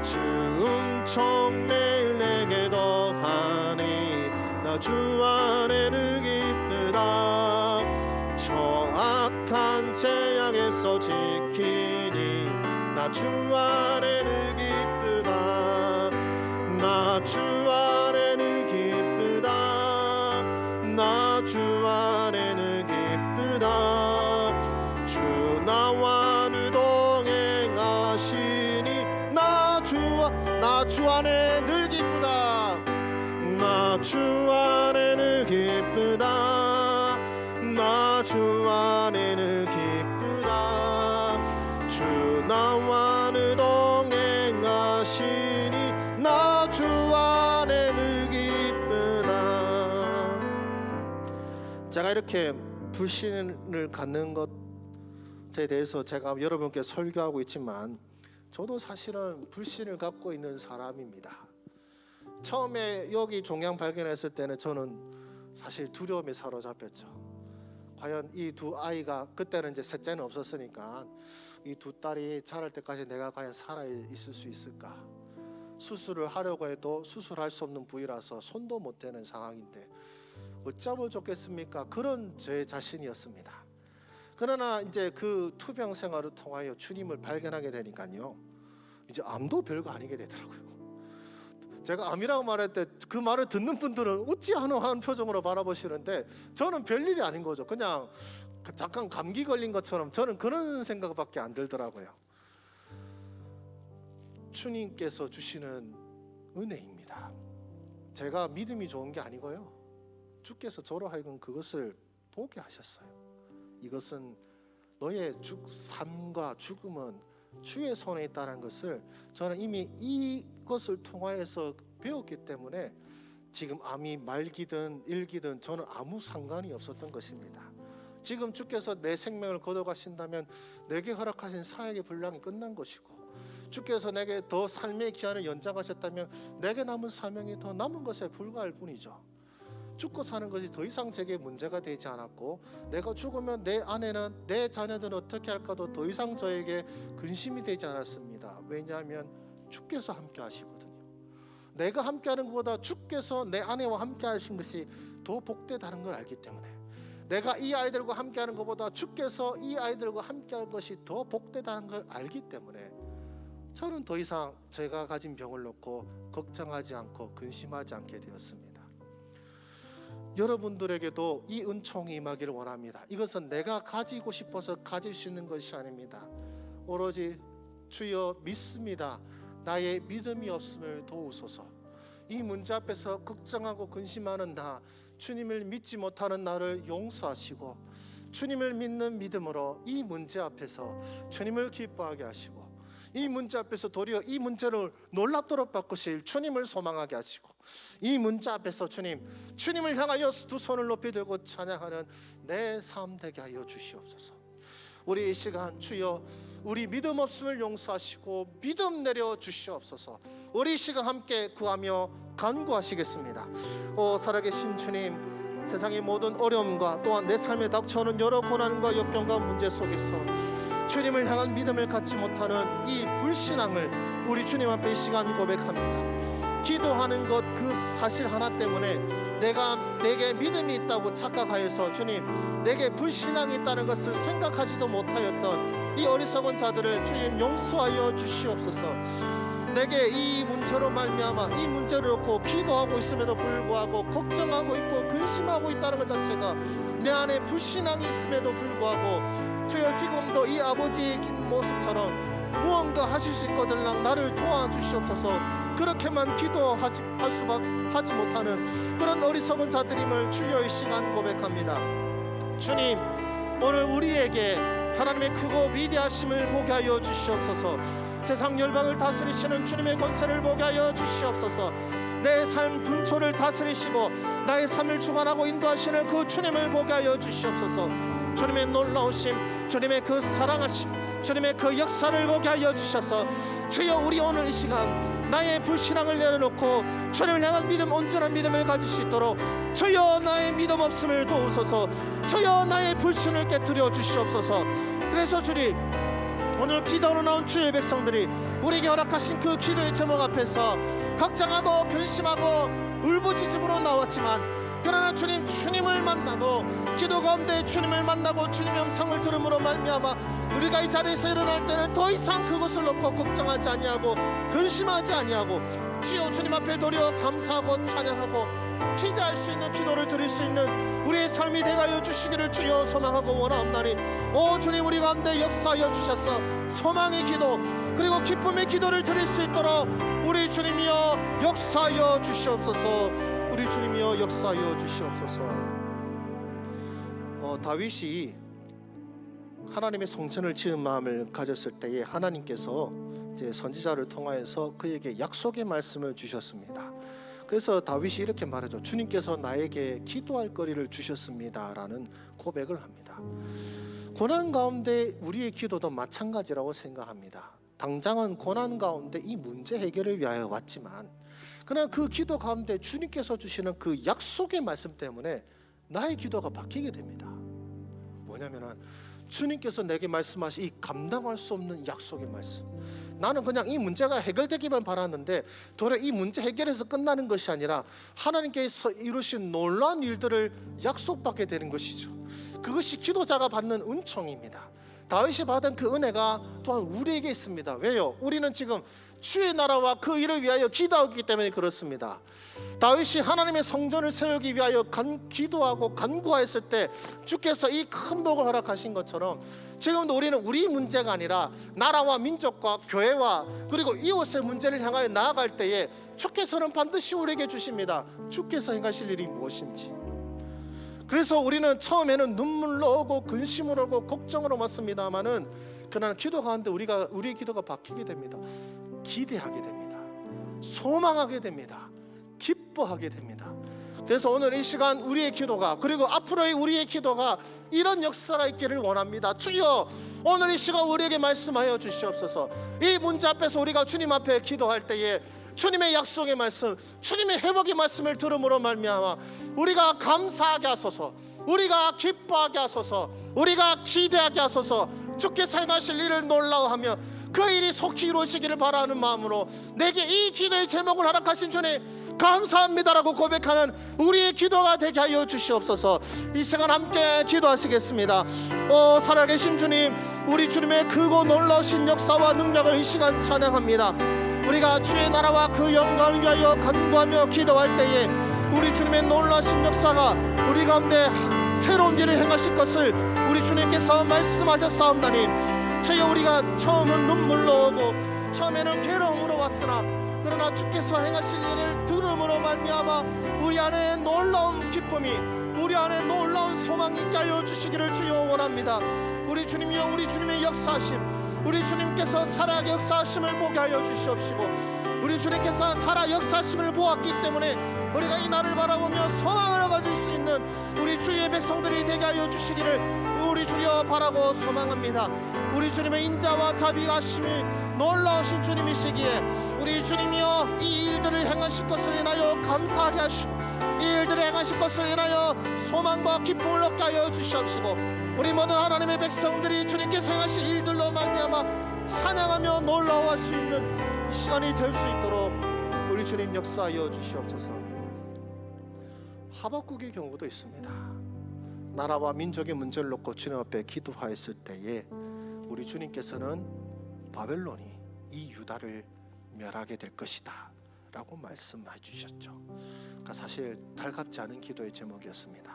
S1: 주 은총 매일 내게 더하니 나 주 안에 늘 기쁘다. 저 악한 재앙에서 지키니 나 주 안에 늘 기쁘다. 나 주 안에 늘 기쁘다. 나 주 안에 늘 기쁘다. 주 나와 늘 동행하시니 나 주 안에 늘 기쁘다. 나 주 안에 늘 기쁘다. 나 주 안에 늘 기쁘다. 주 나와 늘 동행하시니 나 주 안에 늘 기쁘다. 제가 이렇게 불신을 갖는 것에 대해서 제가 여러분께 설교하고 있지만 저도 사실은 불신을 갖고 있는 사람입니다. 처음에 여기 종양 발견했을 때는 저는 사실 두려움에 사로잡혔죠. 과연 이 두 아이가 그때는 이제 셋째는 없었으니까 이 두 딸이 자랄 때까지 내가 과연 살아 있을 수 있을까? 수술을 하려고 해도 수술할 수 없는 부위라서 손도 못 대는 상황인데 어쩌면 좋겠습니까? 그런 제 자신이었습니다. 그러나 이제 그 투병 생활을 통하여 주님을 발견하게 되니까요, 이제 암도 별거 아니게 되더라고요. 제가 암이라고 말할 때 그 말을 듣는 분들은 어찌 하는 표정으로 바라보시는데 저는 별일이 아닌 거죠. 그냥 잠깐 감기 걸린 것처럼 저는 그런 생각밖에 안 들더라고요. 주님께서 주시는 은혜입니다. 제가 믿음이 좋은 게 아니고요, 주께서 저로 하여금 그것을 보게 하셨어요. 이것은 너의 삶과 죽음은 주의 손에 있다는 것을 저는 이미 이것을 통하여서 배웠기 때문에 지금 암이 말기든 일기든 저는 아무 상관이 없었던 것입니다. 지금 주께서 내 생명을 거둬가신다면 내게 허락하신 사역의 분량이 끝난 것이고 주께서 내게 더 삶의 기한을 연장하셨다면 내게 남은 사명이 더 남은 것에 불과할 뿐이죠. 죽고 사는 것이 더 이상 제게 문제가 되지 않았고, 내가 죽으면 내 아내는 내 자녀들은 어떻게 할까도 더 이상 저에게 근심이 되지 않았습니다. 왜냐하면 주께서 함께 하시거든요. 내가 함께하는 것보다 주께서 내 아내와 함께 하신 것이 더 복되다는 걸 알기 때문에, 내가 이 아이들과 함께하는 것보다 주께서 이 아이들과 함께할 것이 더 복되다는 걸 알기 때문에 저는 더 이상 제가 가진 병을 놓고 걱정하지 않고 근심하지 않게 되었습니다. 여러분들에게도 이 은총이 임하기를 원합니다. 이것은 내가 가지고 싶어서 가질 수 있는 것이 아닙니다. 오로지 주여 믿습니다. 나의 믿음이 없음을 도우소서. 이 문제 앞에서 걱정하고 근심하는 나, 주님을 믿지 못하는 나를 용서하시고 주님을 믿는 믿음으로 이 문제 앞에서 주님을 기뻐하게 하시고, 이 문제 앞에서 도리어 이 문제를 놀랍도록 바꾸실 주님을 소망하게 하시고, 이 문제 앞에서 주님을 향하여 두 손을 높이 들고 찬양하는 내 삶 되게 하여 주시옵소서. 우리 이 시간 주여 우리 믿음 없음을 용서하시고 믿음 내려 주시옵소서. 우리 이 시간 함께 구하며 간구하시겠습니다. 오 살아계신 주님, 세상의 모든 어려움과 또한 내 삶에 닥쳐오는 여러 고난과 역경과 문제 속에서 주님을 향한 믿음을 갖지 못하는 이 불신앙을 우리 주님 앞에 이 시간 고백합니다. 기도하는 것 그 사실 하나 때문에 내게 믿음이 있다고 착각하여서 주님 내게 불신앙이 있다는 것을 생각하지도 못하였던 이 어리석은 자들을 주님 용서하여 주시옵소서. 내게 이 문제로 말미암아 이 문제를 놓고 기도하고 있음에도 불구하고 걱정하고 있고 근심하고 있다는 것 자체가 내 안에 불신앙이 있음에도 불구하고 주여 지금도 이 아버지의 모습처럼 무언가 하실 수 있거든요. 나를 도와주시옵소서. 그렇게만 기도하지 못하는 그런 어리석은 자들임을 주여 이 시간 고백합니다. 주님, 오늘 우리에게 하나님의 크고 위대하심을 보게 하여 주시옵소서. 세상 열방을 다스리시는 주님의 권세를 보게 하여 주시옵소서. 내 삶 분초를 다스리시고 나의 삶을 주관하고 인도하시는 그 주님을 보게 하여 주시옵소서. 주님의 놀라우심, 주님의 그 사랑하심, 주님의 그 역사를 보게 하여 주셔서 주여 우리 오늘 이 시간 나의 불신앙을 내려놓고 주님을 향한 믿음, 온전한 믿음을 가질 수 있도록 주여 나의 믿음 없음을 도우소서. 주여 나의 불신을 깨뜨려 주시옵소서. 그래서 주님 오늘 기도로 나온 주의 백성들이 우리에게 허락하신 그 기도의 제목 앞에서 걱정하고 근심하고 울부짖음으로 나왔지만, 그러나 주님을 만나고 기도 가운데 주님을 만나고 주님의 음성을 들음으로 말미암아 우리가 이 자리에서 일어날 때는 더 이상 그것을 놓고 걱정하지 아니하고 근심하지 아니하고 주여 주님 앞에 도리어 감사하고 찬양하고 기대할 수 있는 기도를 드릴 수 있는 우리의 삶이 되게 하여 주시기를 주여 소망하고 원하옵나니, 오 주님 우리 가운데 역사하여 주셔서 소망의 기도 그리고 기쁨의 기도를 드릴 수 있도록 우리 주님이여 역사하여 주시옵소서. 우리 주님이여 역사하여 주시옵소서. 다윗이 하나님의 성전을 지은 마음을 가졌을 때에 하나님께서 이제 선지자를 통하여서 그에게 약속의 말씀을 주셨습니다. 그래서 다윗이 이렇게 말하죠. 주님께서 나에게 기도할 거리를 주셨습니다라는 고백을 합니다. 고난 가운데 우리의 기도도 마찬가지라고 생각합니다. 당장은 고난 가운데 이 문제 해결을 위하여 왔지만, 그러나 그 기도 가운데 주님께서 주시는 그 약속의 말씀 때문에 나의 기도가 바뀌게 됩니다. 뭐냐면은 주님께서 내게 말씀하신 이 감당할 수 없는 약속의 말씀. 나는 그냥 이 문제가 해결되기만 바랐는데 도리어 이 문제 해결해서 끝나는 것이 아니라 하나님께서 이루신 놀라운 일들을 약속받게 되는 것이죠. 그것이 기도자가 받는 은총입니다. 다윗이 받은 그 은혜가 또한 우리에게 있습니다. 왜요? 우리는 지금 주의 나라와 그 일을 위하여 기도하기 때문에 그렇습니다. 다윗이 하나님의 성전을 세우기 위하여 기도하고 간구하였을 때 주께서 이 큰 복을 허락하신 것처럼 지금도 우리는 우리 문제가 아니라 나라와 민족과 교회와 그리고 이웃의 문제를 향하여 나아갈 때에 주께서는 반드시 우리에게 주십니다. 주께서 행하실 일이 무엇인지. 그래서 우리는 처음에는 눈물로 오고 근심으로 오고 걱정으로 왔습니다마는 그러나 기도 가운데 우리의 기도가 바뀌게 됩니다. 기대하게 됩니다. 소망하게 됩니다. 기뻐하게 됩니다. 그래서 오늘 이 시간 우리의 기도가 그리고 앞으로의 우리의 기도가 이런 역사가 있기를 원합니다. 주여 오늘 이 시간 우리에게 말씀하여 주시옵소서. 이 문제 앞에서 우리가 주님 앞에 기도할 때에 주님의 약속의 말씀, 주님의 회복의 말씀을 들음으로 말미암아 우리가 감사하게 하소서, 우리가 기뻐하게 하소서, 우리가 기대하게 하소서. 주께서 행하실 일을 놀라워하며 그 일이 속히 이루어지기를 바라는 마음으로 내게 이 기도의 제목을 허락하신 주님 감사합니다라고 고백하는 우리의 기도가 되게 하여 주시옵소서. 이 시간 함께 기도하시겠습니다. 살아계신 주님, 우리 주님의 크고 놀라우신 역사와 능력을 이 시간 찬양합니다. 우리가 주의 나라와 그 영광을 위하여 간구하며 기도할 때에 우리 주님의 놀라우신 역사가 우리 가운데 새로운 일을 행하실 것을 우리 주님께서 말씀하셨사옵나니, 저희 우리가 처음은 눈물로 오고 처음에는 괴로움으로 왔으나 그러나 주께서 행하실 일을 들음으로 말미암아 우리 안에 놀라운 기쁨이, 우리 안에 놀라운 소망이 있게 하여 주시기를 주여 원합니다. 우리 주님이여, 우리 주님의 역사하심, 우리 주님께서 살아 역사하심을 보게 하여 주시옵시고, 우리 주님께서 살아 역사하심을 보았기 때문에 우리가 이 날을 바라보며 소망을 가질 수 있는 우리 주의 백성들이 되게 하여 주시기를 우리 주여 바라고 소망합니다. 우리 주님의 인자와 자비하심이 놀라우신 주님이시기에 우리 주님이여 이 일들을 행하실 것을 인하여 감사하게 하시고, 이 일들을 행하실 것을 인하여 소망과 기쁨을 얻게 하여 주시옵시고, 우리 모든 하나님의 백성들이 주님께서 행하실 일들로 말미암아 찬양하며 놀라워할 수 있는 이 시간이 될 수 있도록 우리 주님 역사하여 주시옵소서. 하박국의 경우도 있습니다. 나라와 민족의 문제를 놓고 주님 앞에 기도하였을 때에 우리 주님께서는 바벨론이 이 유다를 멸하게 될 것이다 라고 말씀해 주셨죠. 그러니까 사실 달갑지 않은 기도의 제목이었습니다.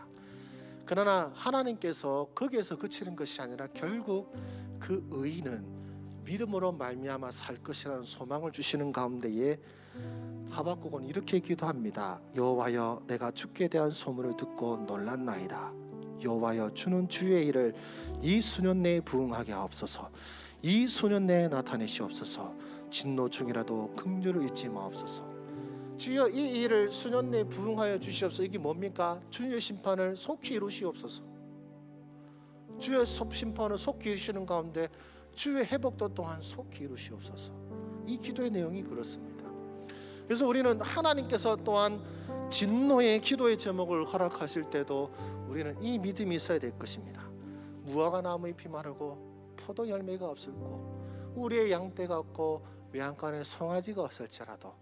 S1: 그러나 하나님께서 거기에서 그치는 것이 아니라 결국 그 의인은 믿음으로 말미암아 살 것이라는 소망을 주시는 가운데에 하박국은 이렇게 기도합니다. 여호와여, 내가 주께 대한 소문을 듣고 놀랐나이다. 여호와여, 주는 주의 일을 이 수년 내에 부응하게 하옵소서. 이 수년 내에 나타내시옵소서. 진노 중이라도 긍휼을 잊지 마옵소서. 주여, 이 일을 수년 내에 부응하여 주시옵소서. 이게 뭡니까? 주의 심판을 속히 이루시옵소서. 주의 심판을 속히 이루시는 가운데 주의 회복도 또한 속히 이루시옵소서. 이 기도의 내용이 그렇습니다. 그래서 우리는 하나님께서 또한 진노의 기도의 제목을 허락하실 때도 우리는 이 믿음이 있어야 될 것입니다. 무화과 나무 잎이 마르고 포도 열매가 없을고 우리의 양떼가 없고 외양간에 송아지가 없을지라도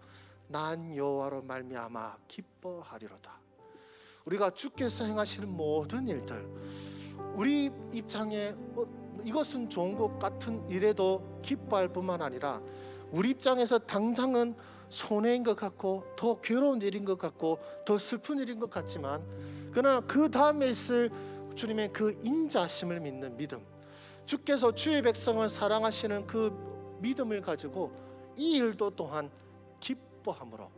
S1: 난 여호와로 말미암아 기뻐하리로다. 우리가 주께서 행하시는 모든 일들, 우리 입장에 이것은 좋은 것 같은 일에도 기뻐할 뿐만 아니라 우리 입장에서 당장은 손해인 것 같고 더 괴로운 일인 것 같고 더 슬픈 일인 것 같지만, 그러나 그 다음에 있을 주님의 그 인자심을 믿는 믿음, 주께서 주의 백성을 사랑하시는 그 믿음을 가지고 이 일도 또한 기뻐함으로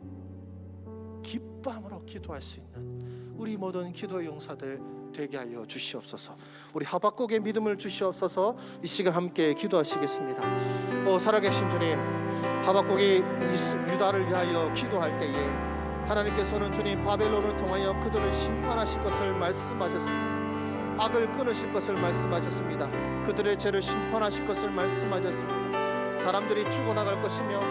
S1: 기도할 수 있는 우리 모든 기도의 용사들 되게 하여 주시옵소서. 우리 하박국의 믿음을 주시옵소서. 이 시간 함께 기도하시겠습니다. 살아계신 주님, 하박국이 유다를 위하여 기도할 때에 하나님께서는 주님 바벨론을 통하여 그들을 심판하실 것을 말씀하셨습니다. 악을 끊으실 것을 말씀하셨습니다. 그들의 죄를 심판하실 것을 말씀하셨습니다. 사람들이 죽어나갈 것이며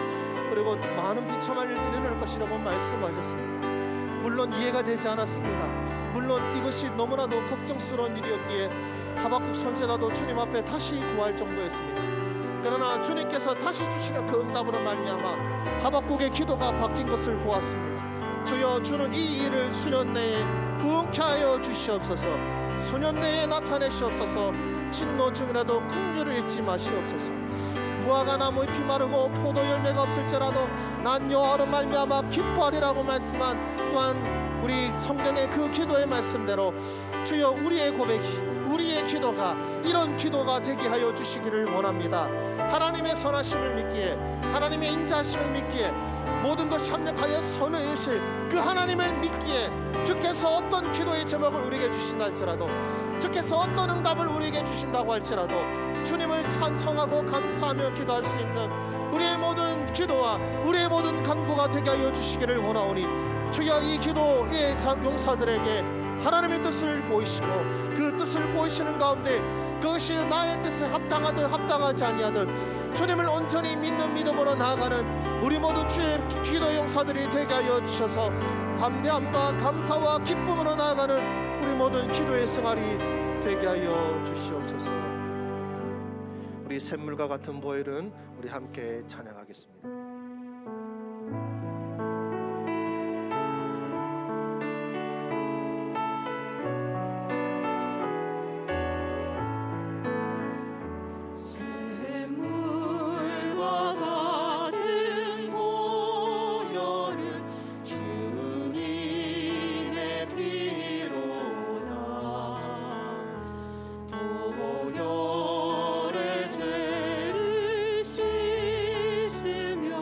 S1: 그리고 많은 비참한 일이 일어날 것이라고 말씀하셨습니다. 물론 이해가 되지 않았습니다. 물론 이것이 너무나도 걱정스러운 일이었기에 하박국 선지자도 주님 앞에 다시 구할 정도였습니다. 그러나 주님께서 다시 주시는 그 응답으로 말미암아 하박국의 기도가 바뀐 것을 보았습니다. 주여, 주는 이 일을 수년 내에 부응케 하여 주시옵소서. 수년 내에 나타내시옵소서. 진노 중이라도 긍휼을 잊지 마시옵소서. 무화과 나무 잎이 마르고 포도 열매가 없을지라도 난 여호와로 말미암아 기뻐하리라고 말씀한 또한 우리 성경의 그 기도의 말씀대로 주여, 우리의 고백이, 우리의 기도가 이런 기도가 되게 하여 주시기를 원합니다. 하나님의 선하심을 믿기에, 하나님의 인자하심을 믿기에, 모든 것 협력하여 선을 이루실 그 하나님을 믿기에 주께서 어떤 기도의 제목을 우리에게 주신다 할지라도, 주께서 어떤 응답을 우리에게 주신다고 할지라도 주님을 찬송하고 감사하며 기도할 수 있는 우리의 모든 기도와 우리의 모든 간구가 되게 하여 주시기를 원하오니 주여, 이 기도의 용사들에게 하나님의 뜻을 보이시고 그 뜻을 보이시는 가운데 그것이 나의 뜻에 합당하든 합당하지 아니하든 주님을 온전히 믿는 믿음으로 나아가는 우리 모든 주의 기도의 용사들이 되게 하여 주셔서 담대함과 감사와 기쁨으로 나아가는 우리 모든 기도의 생활이 되게 하여 주시옵소서. 우리 샘물과 같은 보혈은 우리 함께 찬양하겠습니다.
S2: 샘물과 같은 보혈은 주님의 피로다. 보혈의 죄를 씻으며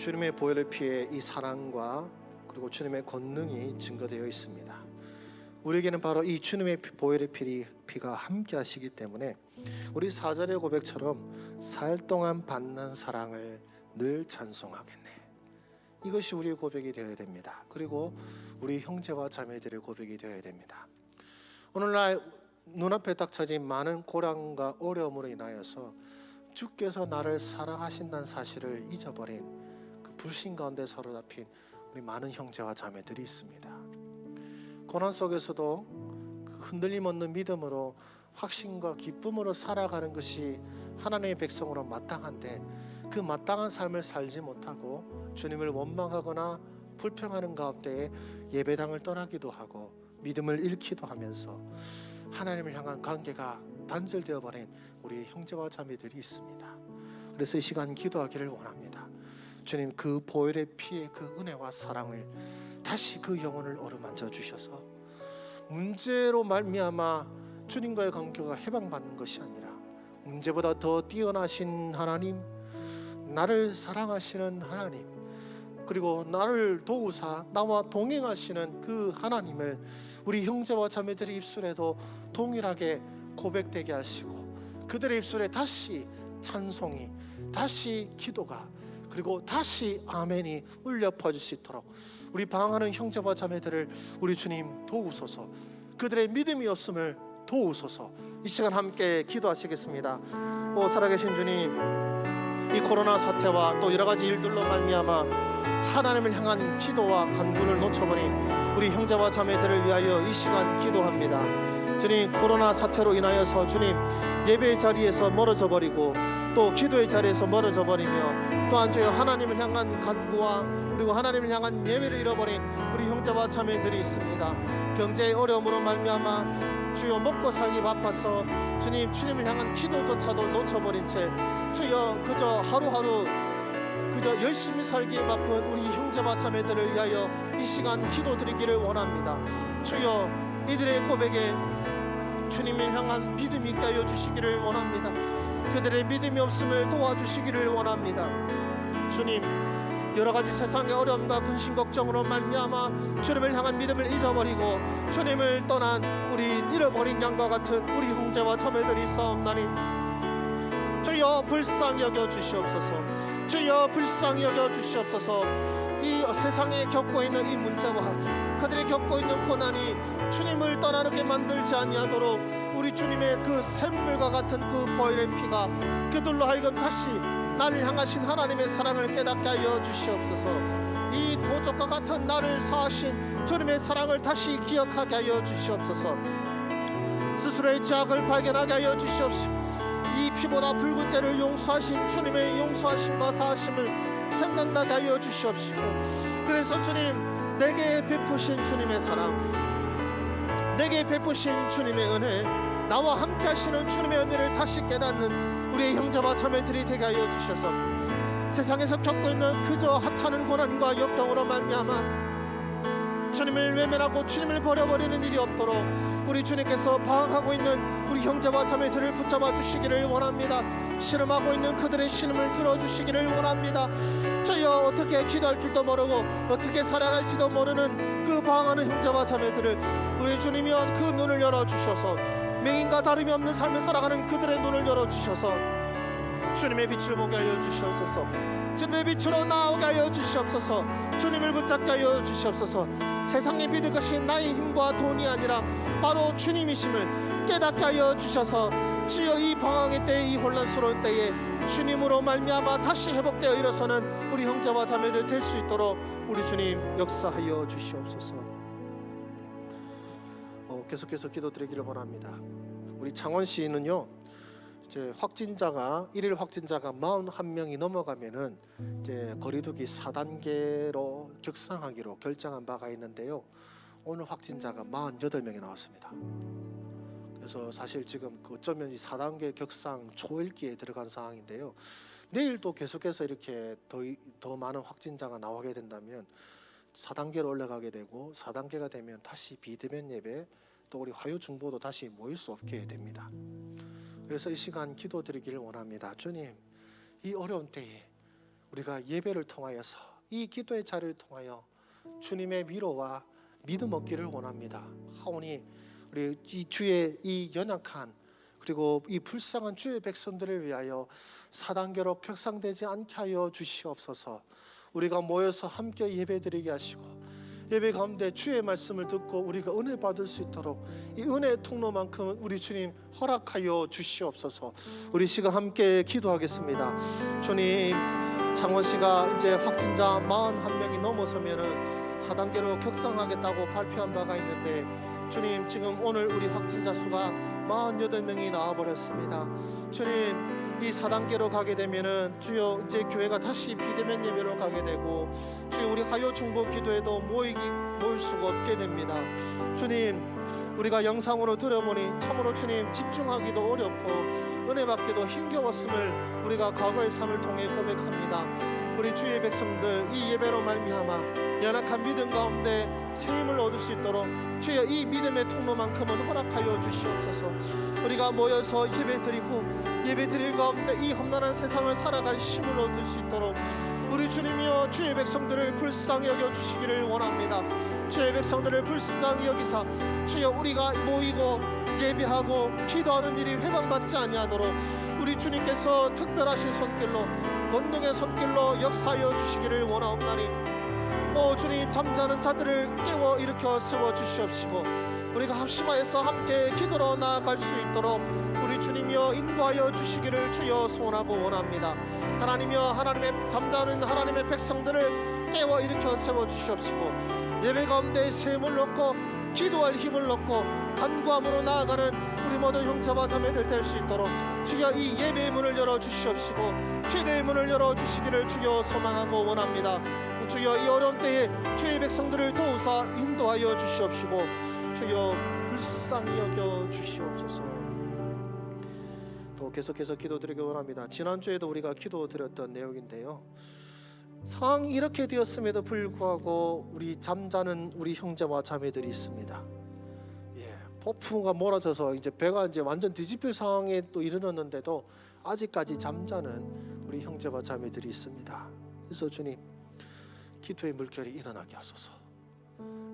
S1: 주님의 보혈의 피에 이 사랑과 그리고 주님의 권능이 증거되어 있습니다. 우리에게는 바로 이 주님의 보혈의 피가 함께 하시기 때문에 우리 4절의 고백처럼 사흘 동안 받는 사랑을 늘 찬송하겠네. 이것이 우리의 고백이 되어야 됩니다. 그리고 우리 형제와 자매들의 고백이 되어야 됩니다. 오늘날 눈앞에 닥쳐진 많은 고난과 어려움으로 인하여서 주께서 나를 사랑하신다는 사실을 잊어버린 그 불신 가운데 사로잡힌 우리 많은 형제와 자매들이 있습니다. 고난 속에서도 그 흔들림 없는 믿음으로 확신과 기쁨으로 살아가는 것이 하나님의 백성으로 마땅한데 그 마땅한 삶을 살지 못하고 주님을 원망하거나 불평하는 가운데 예배당을 떠나기도 하고 믿음을 잃기도 하면서 하나님을 향한 관계가 단절되어 버린 우리 형제와 자매들이 있습니다. 그래서 이 시간 기도하기를 원합니다. 주님, 그 보혈의 피의 그 은혜와 사랑을 다시 그 영혼을 어루만져 주셔서 문제로 말미암아 주님과의 관계가 해방받는 것이 아니라 문제보다 더 뛰어나신 하나님, 나를 사랑하시는 하나님, 그리고 나를 도우사 나와 동행하시는 그 하나님을 우리 형제와 자매들의 입술에도 동일하게 고백되게 하시고 그들의 입술에 다시 찬송이, 다시 기도가, 그리고 다시 아멘이 울려 퍼질 수 있도록 우리 방황하는 형제와 자매들을 우리 주님 도우소서. 그들의 믿음이 없음을 도우소서. 이 시간 함께 기도하시겠습니다. 오 살아계신 주님, 이 코로나 사태와 또 여러 가지 일들로 말미암아 하나님을 향한 기도와 간구를 놓쳐버린 우리 형제와 자매들을 위하여 이 시간 기도합니다. 주님, 코로나 사태로 인하여서 주님 예배의 자리에서 멀어져 버리고 또 기도의 자리에서 멀어져 버리며 또한 주여 하나님을 향한 간구와 그리고 하나님을 향한 예배를 잃어버린 우리 형제와 자매들이 있습니다. 경제의 어려움으로 말미암아 주여 먹고 살기 바빠서 주님, 주님을 향한 기도조차도 놓쳐버린 채 주여 그저 하루하루 그저 열심히 살기에 바쁜 우리 형제와 자매들을 위하여 이 시간 기도드리기를 원합니다. 주여 이들의 고백에 주님을 향한 믿음이 있게 하여 주시기를 원합니다. 그들의 믿음이 없음을 도와주시기를 원합니다. 주님, 여러가지 세상의 어려움과 근심 걱정으로 말미암아 주님을 향한 믿음을 잊어버리고 주님을 떠난 우리 잃어버린 양과 같은 우리 형제와 자매들이 있사옵나니 주여 불쌍히 여겨 주시옵소서. 주여 불쌍히 여겨 주시옵소서. 이 세상에 겪고 있는 이 문제와 그들이 겪고 있는 고난이 주님을 떠나게 만들지 아니하도록 우리 주님의 그 샘물과 같은 그 보혈의 피가 그들로 하여금 다시 나를 향하신 하나님의 사랑을 깨닫게 하여 주시옵소서. 이 도적과 같은 나를 사하신 주님의 사랑을 다시 기억하게 하여 주시옵소서. 스스로의 죄악을 발견하게 하여 주시옵시고 이 피보다 붉은 죄를 용서하신 주님의 용서하심과 사하심을 생각나게 하여 주시옵시고 그래서 주님, 내게 베푸신 주님의 사랑, 내게 베푸신 주님의 은혜, 나와 함께 하시는 주님의 은혜를 다시 깨닫는 우리의 형제와 자매들이 되게 하여 주셔서 세상에서 겪고 있는 그저 하찮은 고난과 역경으로 말미암아 주님을 외면하고 주님을 버려버리는 일이 없도록 우리 주님께서 방황하고 있는 우리 형제와 자매들을 붙잡아 주시기를 원합니다. 신음하고 있는 그들의 신음을 들어주시기를 원합니다. 저희가 어떻게 기도할 줄도 모르고 어떻게 살아갈지도 모르는 그 방황하는 형제와 자매들을 우리 주님이여 그 눈을 열어주셔서 맹인과 다름이 없는 삶을 살아가는 그들의 눈을 열어주셔서 주님의 빛을 보게 하여 주시옵소서. 주님의 빛으로 나오게 하여 주시옵소서. 주님을 붙잡게 하여 주시옵소서. 세상에 믿을 것이 나의 힘과 돈이 아니라 바로 주님이심을 깨닫게 하여 주셔서 주여 이 방황의 때에 이 혼란스러운 때에 주님으로 말미암아 다시 회복되어 일어서는 우리 형제와 자매들 될 수 있도록 우리 주님 역사하여 주시옵소서. 계속해서 기도드리기를 원합니다. 우리 창원시는요 이제 확진자가 일일 확진자가 41명이 넘어가면은 이제 거리두기 4단계로 격상하기로 결정한 바가 있는데요. 오늘 확진자가 48명이 나왔습니다. 그래서 사실 지금 어쩌면 이 4단계 격상 초읽기에 들어간 상황인데요. 내일도 계속해서 이렇게 더 많은 확진자가 나오게 된다면 4단계로 올라가게 되고 4단계가 되면 다시 비대면 예배 또 우리 화요 중보도 다시 모일 수 없게 됩니다. 그래서 이 시간 기도드리기를 원합니다. 주님, 이 어려운 때에 우리가 예배를 통하여서 이 기도의 자리를 통하여 주님의 위로와 믿음 얻기를 원합니다. 하오니 우리 이 주의 이 연약한 그리고 이 불쌍한 주의 백성들을 위하여 사단계로 격상되지 않게 하여 주시옵소서. 우리가 모여서 함께 예배드리게 하시고 예배 가운데 주의 말씀을 듣고 우리가 은혜 받을 수 있도록 이 은혜의 통로만큼은 우리 주님 허락하여 주시옵소서. 우리 시간 함께 기도하겠습니다. 주님, 창원시가 이제 확진자 41명이 넘어서면은 4단계로 격상하겠다고 발표한 바가 있는데 주님, 지금 오늘 우리 확진자 수가 48명이 나와버렸습니다. 주님, 이 4단계로 가게 되면은 주여 이제 교회가 다시 비대면 예배로 가게 되고 주여 우리 하요 중보 기도에도 모일 수가 없게 됩니다. 주님, 우리가 영상으로 들어보니 참으로 주님 집중하기도 어렵고 은혜 받기도 힘겨웠음을 우리가 과거의 삶을 통해 고백합니다. 우리 주의 백성들 이 예배로 말미암아 연약한 믿음 가운데 새 힘을 얻을 수 있도록 주여 이 믿음의 통로만큼은 허락하여 주시옵소서. 우리가 모여서 예배드릴 가운데 이 험난한 세상을 살아갈 힘을 얻을 수 있도록 우리 주님이여 주의 백성들을 불쌍히 여겨 주시기를 원합니다. 주의 백성들을 불쌍히 여기사 주여 우리가 모이고 예배하고 기도하는 일이 회방받지 아니하도록 우리 주님께서 특별하신 손길로 권능의 손길로 역사하여 주시기를 원하옵나니 오 주님, 잠자는 자들을 깨워 일으켜 세워 주시옵시고 우리가 합심하여서 함께 기도로 나아갈 수 있도록 우리 주님이여 인도하여 주시기를 주여 소원하고 원합니다. 하나님이여 하나님의 잠자는 하나님의 백성들을 깨워 일으켜 세워 주시옵시고 예배 가운데 새 힘을 얻고 기도할 힘을 얻고 간구함으로 나아가는 우리 모든 형제와 자매들 될 수 있도록 주여 이 예배의 문을 열어 주시옵시고 기도의 문을 열어 주시기를 주여 소망하고 원합니다. 주여 이 어려운 때에 주의 백성들을 도우사 인도하여 주시옵시고 주여 불쌍히 여겨 주시옵소서. 또 계속해서 기도드리기 원합니다. 지난주에도 우리가 기도드렸던 내용인데요, 상황이 이렇게 되었음에도 불구하고 우리 잠자는 우리 형제와 자매들이 있습니다. 폭풍우가 몰아쳐서 이제 배가 이제 완전 뒤집힐 상황에 또 이르렀는데도 아직까지 잠자는 우리 형제와 자매들이 있습니다. 그래서 주님, 기도의 물결이 일어나게 하소서.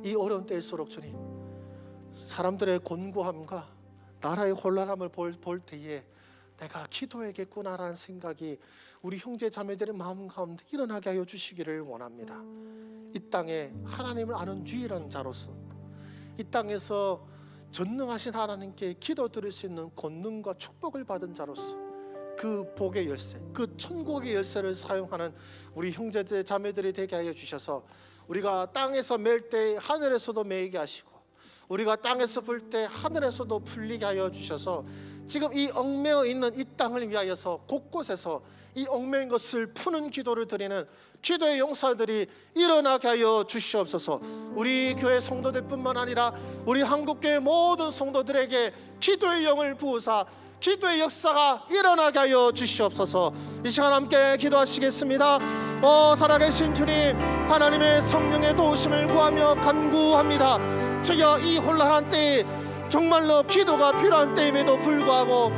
S1: 이 어려운 때일수록 주님, 사람들의 곤고함과 나라의 혼란함을 볼 때에 내가 기도해야겠구나라는 생각이 우리 형제 자매들의 마음 가운데 일어나게 하여 주시기를 원합니다. 이 땅에 하나님을 아는 유일한 자로서 이 땅에서 전능하신 하나님께 기도 드릴 수 있는 권능과 축복을 받은 자로서 그 복의 열쇠, 그 천국의 열쇠를 사용하는 우리 형제들 자매들이 되게 하여 주셔서 우리가 땅에서 맬 때 하늘에서도 매이게 하시고 우리가 땅에서 불 때 하늘에서도 풀리게 하여 주셔서 지금 이 얽매여 있는 이 땅을 위하여서 곳곳에서 이 얽매인 것을 푸는 기도를 드리는 기도의 용사들이 일어나게 하여 주시옵소서. 우리 교회 성도들뿐만 아니라 우리 한국교회 모든 성도들에게 기도의 영을 부으사 기도의 역사가 일어나게 하여 주시옵소서. 이 시간 함께 기도하시겠습니다. 살아계신 주님, 하나님의 성령의 도우심을 구하며 간구합니다. 주여, 이 혼란한 때에 정말로 기도가 필요한 때임에도 불구하고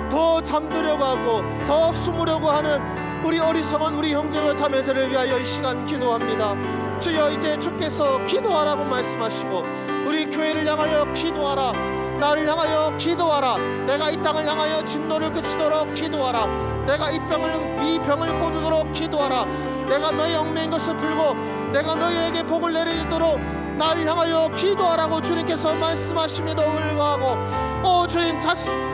S1: 더 잠들려고 하고 더 숨으려고 하는 우리 어리석은 우리 형제와 자매들을 위하여 이 시간 기도합니다. 주여, 이제 주께서 기도하라고 말씀하시고 우리 교회를 향하여 기도하라, 나를 향하여 기도하라, 내가 이 땅을 향하여 진노를 그치도록 기도하라, 내가 이 병을 고두도록 기도하라, 내가 너의 얽매인 것을 풀고 내가 너희에게 복을 내리도록 나를 향하여 기도하라고 주님께서 말씀하심에도 불구하고 주님,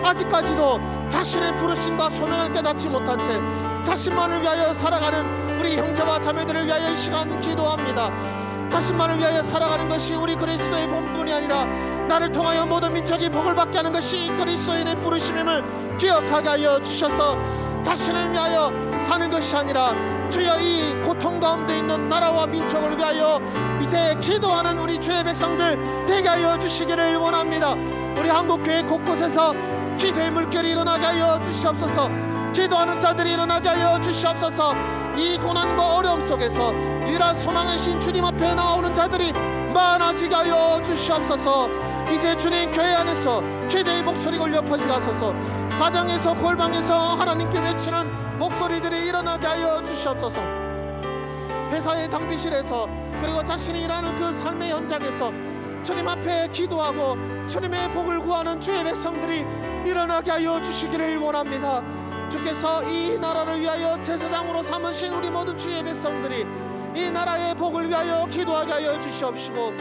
S1: 아직까지도 자신의 부르심과 소명을 깨닫지 못한 채 자신만을 위하여 살아가는 우리 형제와 자매들을 위하여 이 시간 기도합니다. 자신만을 위하여 살아가는 것이 우리 그리스도의 본분이 아니라 나를 통하여 모든 민족이 복을 받게 하는 것이 그리스도인의 부르심임을 기억하게 하여 주셔서 자신을 위하여 사는 것이 아니라 주여, 이 고통 가운데 있는 나라와 민족을 위하여 이제 기도하는 우리 주의 백성들 되게 하여 주시기를 원합니다. 우리 한국교회 곳곳에서 기도의 물결이 일어나게 하여 주시옵소서. 기도하는 자들이 일어나게 하여 주시옵소서. 이 고난과 어려움 속에서 유일한 소망이신 주님 앞에 나오는 자들이 많아지게 하여 주시옵소서. 이제 주님 교회 안에서 최대의 목소리가 울려 퍼지가소서. 가정에서 골방에서 하나님께 외치는 목소리들이 일어나게 하여 주시옵소서. 회사의 당비실에서 그리고 자신이 일하는 그 삶의 현장에서 주님 앞에 기도하고 주님의 복을 구하는 주의 백성들이 일어나게 하여 주시기를 원합니다. 주께서 이 나라를 위하여 제사장으로 삼으신 우리 모든 주의 백성들이 이 나라의 복을 위하여 기도하게 하여 주시옵시고,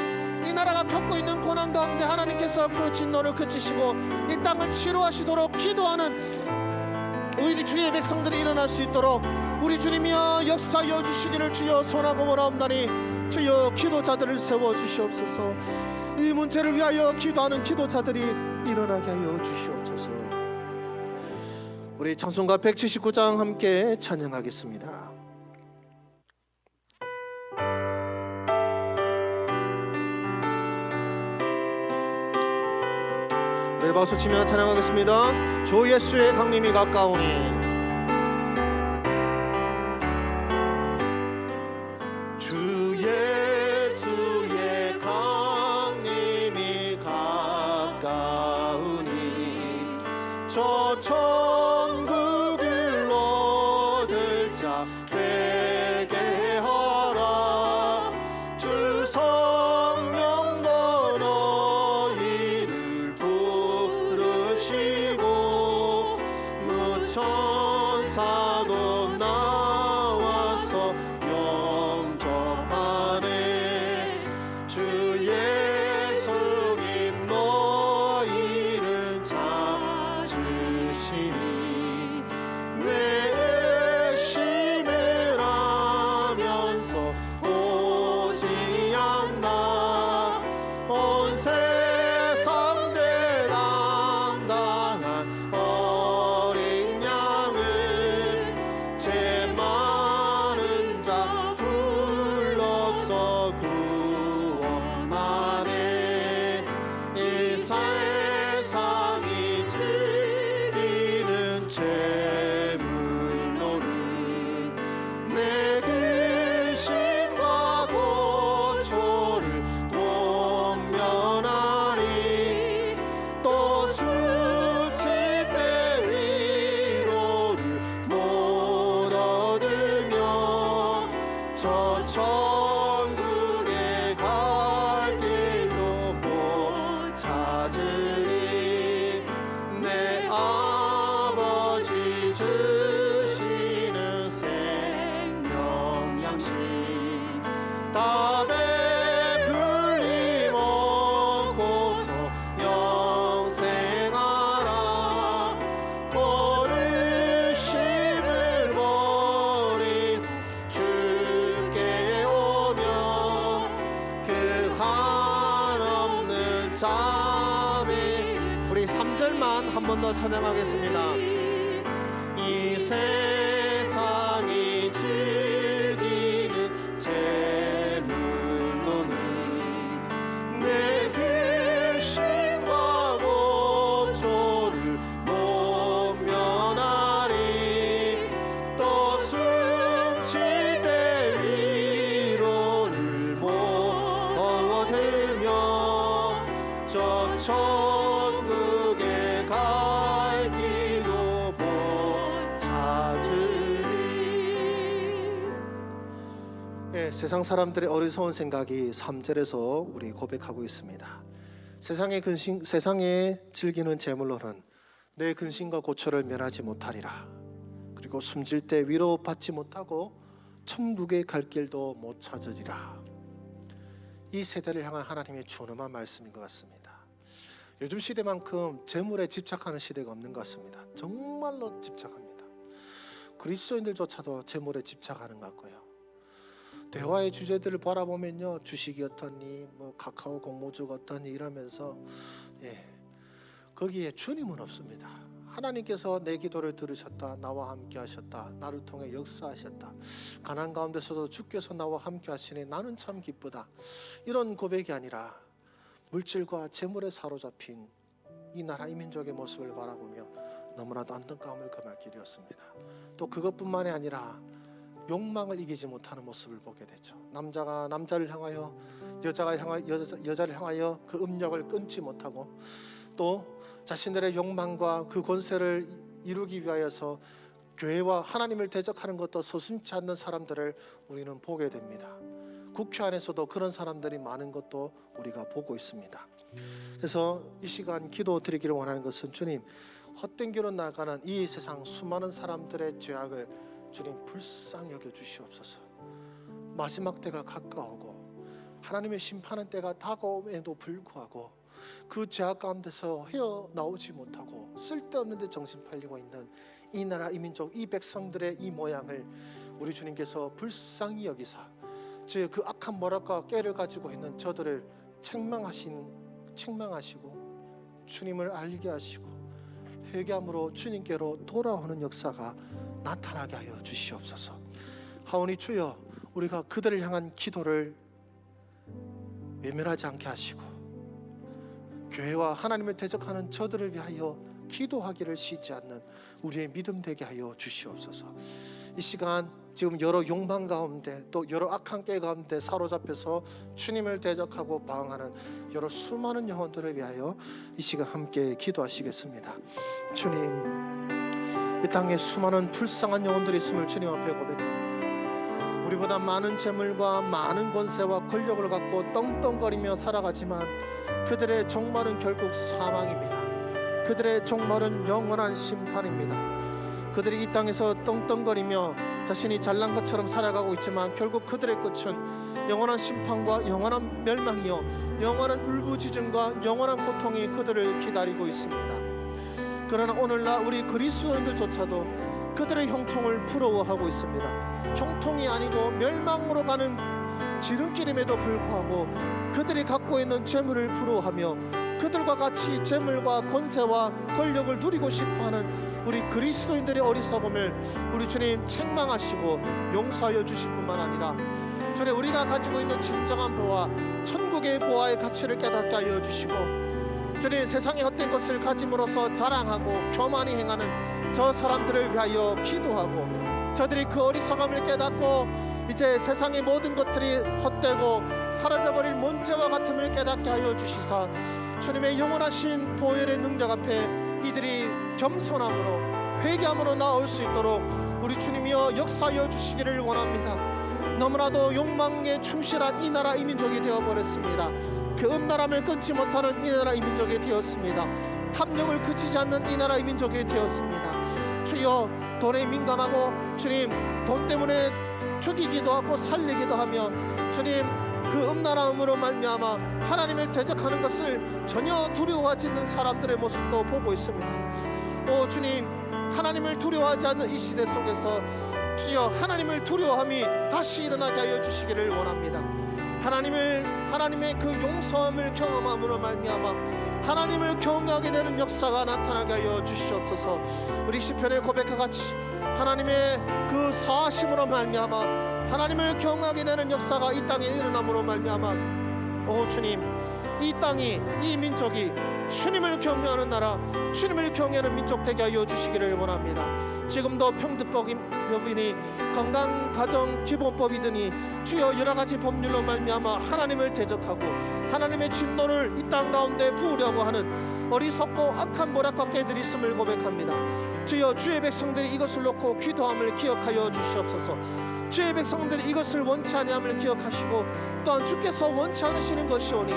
S1: 이 나라가 겪고 있는 고난 가운데 하나님께서 그 진노를 그치시고 이 땅을 치료하시도록 기도하는 우리 주의 백성들이 일어날 수 있도록 우리 주님이여 역사하여 주시기를 주여 소원하고 원하옵나니 주여 기도자들을 세워주시옵소서. 이 문제를 위하여 기도하는 기도자들이 일어나게 하여 주시옵소서. 우리 찬송가 179장 함께 찬양하겠습니다. 네, 박수 치며 찬양하겠습니다. 주 예수의 강림이 가까우니. 주 예수의 강림이 가까우니 저 천국을 얻을 자 되게 하라. 주 성령도 너희를 부르시고 무천사도 나와서 영접하네. 주 예수님 너희를 찾으시니 외심을 하면서 오지 않나. 온 세상 대담당한 어린 양을 죄 많은 자 불러서 구원하네. 이 세상이 즐기는 재물로는 내 근심과 고초를 못 면하리. 또 수치때 위로를 못 얻으며 저 천국에 갈 길도 못 찾으리. 내 아버지 주시는 생명 양식 다 베풀리 먹고서 영생하라. 버르심을 버리고 주께 오며 그 한없는 자비. 우리 3절만 한 번 더 찬양하겠습니다. 이 세상이 즐기는 재물로는 내 근심과 고초를 못 면하리. 또 숨칠 때 위로를 못 얻으며 저 천국에 갈 길도 못 찾으리. 예, 세상 사람들의 어리석은 생각이 3절에서 우리 고백하고 있습니다. 세상에 즐기는 재물로는 내 근심과 고초를 면하지 못하리라. 그리고 숨질 때 위로받지 못하고 천국에 갈 길도 못 찾으리라. 이 세대를 향한 하나님의 준엄한 말씀인 것 같습니다. 요즘 시대만큼 재물에 집착하는 시대가 없는 것 같습니다. 정말로 집착합니다. 그리스도인들조차도 재물에 집착하는 것 같고요. 대화의 주제들을 바라보면요, 주식이 어떠니, 뭐 카카오 공모주가 어떠니 이러면서 거기에 주님은 없습니다. 하나님께서 내 기도를 들으셨다. 나와 함께 하셨다. 나를 통해 역사하셨다. 가난 가운데서도 주께서 나와 함께 하시니 나는 참 기쁘다. 이런 고백이 아니라 물질과 재물에 사로잡힌 이 나라 이 민족의 모습을 바라보며 너무나도 안타까움을 금할 길이었습니다. 또 그것뿐만이 아니라 욕망을 이기지 못하는 모습을 보게 되죠. 남자가 남자를 향하여 여자를 향하여 그 음력을 끊지 못하고 또 자신들의 욕망과 그 권세를 이루기 위하여서 교회와 하나님을 대적하는 것도 서슴지 않는 사람들을 우리는 보게 됩니다. 국회 안에서도 그런 사람들이 많은 것도 우리가 보고 있습니다. 그래서 이 시간 기도 드리기를 원하는 것은 주님, 헛된 길로 나가는 이 세상 수많은 사람들의 죄악을 주님 불쌍히 여겨 주시옵소서. 마지막 때가 가까우고 하나님의 심판의 때가 다가옴에도 불구하고 그 죄악 가운데서 헤어나오지 못하고 쓸데없는 데 정신 팔리고 있는 이 나라 이 민족 이 백성들의 이 모양을 우리 주님께서 불쌍히 여기사 주의 그 악한 모락과 깨를 가지고 있는 저들을 책망하시고 주님을 알게 하시고 회개함으로 주님께로 돌아오는 역사가 나타나게 하여 주시옵소서. 하오니 주여, 우리가 그들을 향한 기도를 외면하지 않게 하시고 교회와 하나님을 대적하는 저들을 위하여 기도하기를 쉬지 않는 우리의 믿음 되게 하여 주시옵소서. 이 시간 지금 여러 욕망 가운데 또 여러 악한 깨 가운데 사로잡혀서 주님을 대적하고 방황하는 여러 수많은 영혼들을 위하여 이 시간 함께 기도하시겠습니다. 주님, 이 땅에 수많은 불쌍한 영혼들이 있음을 주님 앞에 고백합니다. 우리보다 많은 재물과 많은 권세와 권력을 갖고 떵떵거리며 살아가지만 그들의 종말은 결국 사망입니다. 그들의 종말은 영원한 심판입니다. 그들이 이 땅에서 떵떵거리며 자신이 잘난 것처럼 살아가고 있지만 결국 그들의 끝은 영원한 심판과 영원한 멸망이요 영원한 울부짖음과 영원한 고통이 그들을 기다리고 있습니다. 그러나 오늘날 우리 그리스도인들조차도 그들의 형통을 부러워하고 있습니다. 형통이 아니고 멸망으로 가는 지름길임에도 불구하고 그들이 갖고 있는 재물을 부러워하며 그들과 같이 재물과 권세와 권력을 누리고 싶어하는 우리 그리스도인들의 어리석음을 우리 주님 책망하시고 용서하여 주실 뿐만 아니라 주님, 우리가 가지고 있는 진정한 보화, 천국의 보화의 가치를 깨닫게 하여 주시고 주님, 세상의 헛된 것을 가짐으로써 자랑하고 교만히 행하는 저 사람들을 위하여 기도하고 저들이 그 어리석음을 깨닫고 이제 세상의 모든 것들이 헛되고 사라져버릴 문제와 같음을 깨닫게 하여 주시사 주님의 영원하신 보혈의 능력 앞에 이들이 겸손함으로 회개함으로 나올 수 있도록 우리 주님이여 역사하여 주시기를 원합니다. 너무나도 욕망에 충실한 이 나라 이 민족이 되어버렸습니다. 그 음란함을 끊지 못하는 이 나라 이 민족이 되었습니다. 탐욕을 그치지 않는 이 나라 이 민족이 되었습니다. 주여, 돈에 민감하고 주님, 돈 때문에 죽이기도 하고 살리기도 하며 주님, 그 음란함으로 말미암아 하나님을 대적하는 것을 전혀 두려워하지 않는 사람들의 모습도 보고 있습니다. 오 주님, 하나님을 두려워하지 않는 이 시대 속에서 주여 하나님을 두려워함이 다시 일어나게 하여 주시기를 원합니다. 하나님의 그 용서함을 경험함으로 말미암아 하나님을 경외하게 되는 역사가 나타나게 하여 주시옵소서. 우리 시편의 고백과 같이 하나님의 그 사하심으로 말미암아 하나님을 경외하게 되는 역사가 이 땅에 일어남으로 말미암아 오 주님, 이 땅이 이 민족이 주님을 경외하는 나라, 주님을 경외하는 민족 되게 하여 주시기를 원합니다. 지금도 평등법이니 건강가정기본법이더니 주여 여러 가지 법률로 말미암아 하나님을 대적하고 하나님의 진노를 이 땅 가운데 부으려고 하는 어리석고 악한 모략과 깨들이 있음을 고백합니다. 주여, 주의 백성들이 이것을 놓고 기도함을 기억하여 주시옵소서. 주의 백성들이 이것을 원치 아니함을 기억하시고 또한 주께서 원치 않으시는 것이오니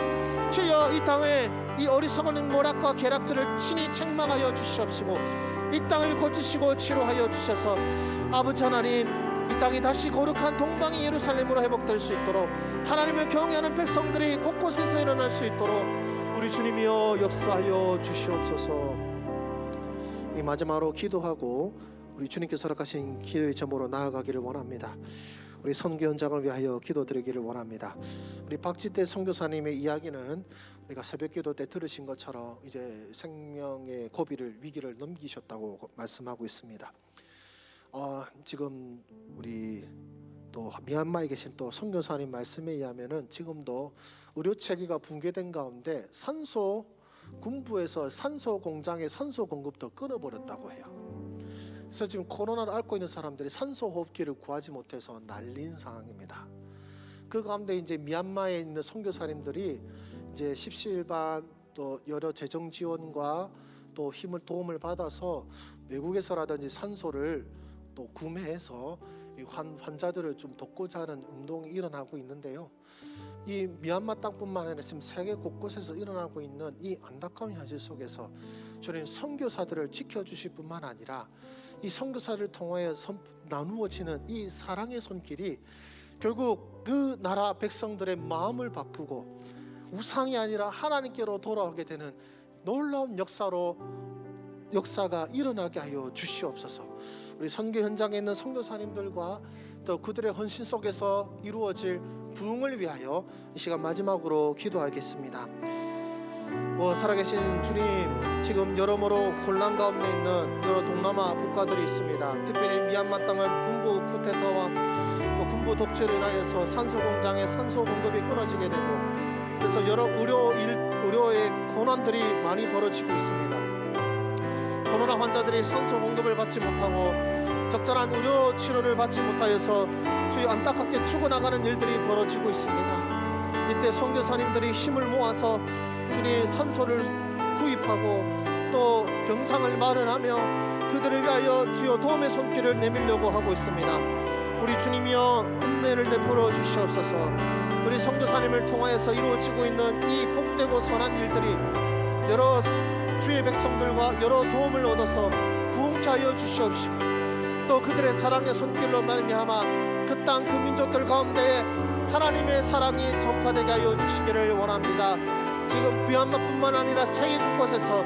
S1: 주여, 이 땅에 이 어리석은 모략과 계략들을 친히 책망하여 주시옵시고 이 땅을 고치시고 치료하여 주셔서 아버지 하나님, 이 땅이 다시 거룩한 동방의 예루살렘으로 회복될 수 있도록 하나님을 경외하는 백성들이 곳곳에서 일어날 수 있도록 우리 주님이여 역사하여 주시옵소서. 이 마지막으로 기도하고 우리 주님께서 허락하신 기도의 점으로 나아가기를 원합니다. 우리 선교 현장을 위하여 기도드리기를 원합니다. 우리 박지태 선교사님의 이야기는 우리가 새벽기도 때 들으신 것처럼 이제 생명의 고비를 위기를 넘기셨다고 말씀하고 있습니다. 지금 우리 또 미얀마에 계신 또 선교사님 말씀에 의하면은 지금도 의료 체계가 붕괴된 가운데 군부에서 산소 공장의 산소 공급도 끊어버렸다고 해요. 그래서 지금 코로나를 앓고 있는 사람들이 산소 호흡기를 구하지 못해서 난리인 상황입니다.
S3: 그 가운데 이제 미얀마에 있는 선교사님들이 이제 십시일반 또 여러 재정 지원과 또 힘을 도움을 받아서 외국에서라든지 산소를 또 구매해서 이 환자들을 좀 돕고자 하는 운동이 일어나고 있는데요. 이 미얀마 땅뿐만 아니라 지금 세계 곳곳에서 일어나고 있는 이 안타까운 현실 속에서 주님 선교사들을 지켜주실 뿐만 아니라 이 선교사를 통하여 나누어지는 이 사랑의 손길이 결국 그 나라 백성들의 마음을 바꾸고 우상이 아니라 하나님께로 돌아오게 되는 놀라운 역사가 일어나게 하여 주시옵소서. 우리 선교 현장에 있는 선교사님들과 또 그들의 헌신 속에서 이루어질 부흥을 위하여 이 시간 마지막으로 기도하겠습니다. 살아계신 주님, 지금 여러모로 혼란 가운데 있는 여러 동남아 국가들이 있습니다. 특별히 미얀마 땅은 군부 쿠데타와 또 군부 독재로 인하여서 산소 공장의 산소 공급이 끊어지게 되고, 그래서 여러 의료의 고난들이 많이 벌어지고 있습니다. 코로나 환자들이 산소 공급을 받지 못하고 적절한 의료 치료를 받지 못하여서 주의 안타깝게 죽어나가는 일들이 벌어지고 있습니다. 이때 선교사님들이 힘을 모아서 주님 산소를 구입하고 또 병상을 마련하며 그들을 위하여 주여 도움의 손길을 내밀려고 하고 있습니다. 우리 주님이여 은혜를 베풀어 주시옵소서. 우리 선교사님을 통하여서 이루어지고 있는 이 복되고 선한 일들이 여러 주의 백성들과 여러 도움을 얻어서 부흥케 하여 주시옵시고, 또 그들의 사랑의 손길로 말미암아 그 땅 그 민족들 가운데에 하나님의 사랑이 전파되게 하여 주시기를 원합니다. 지금 미얀마뿐만 아니라 세계 곳곳에서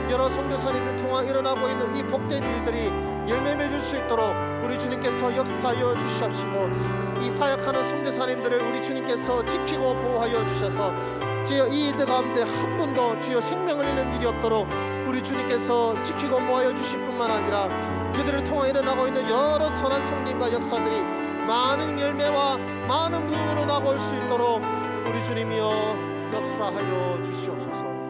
S3: 여러 선교사님을 통하 일어나고 있는 이 복된 일들이 열매 맺을 수 있도록 우리 주님께서 역사하여 주시옵시고, 이 사역하는 선교사님들을 우리 주님께서 지키고 보호하여 주셔서 주여 이 일들 가운데 한 번도 주여 생명을 잃는 일이 없도록 우리 주님께서 지키고 보호하여 주실 뿐만 아니라 그들을 통하 일어나고 있는 여러 선한 성김과 역사들이 많은 열매와 많은 부흥으로 나올 수 있도록 우리 주님이여 역사하여 주시옵소서.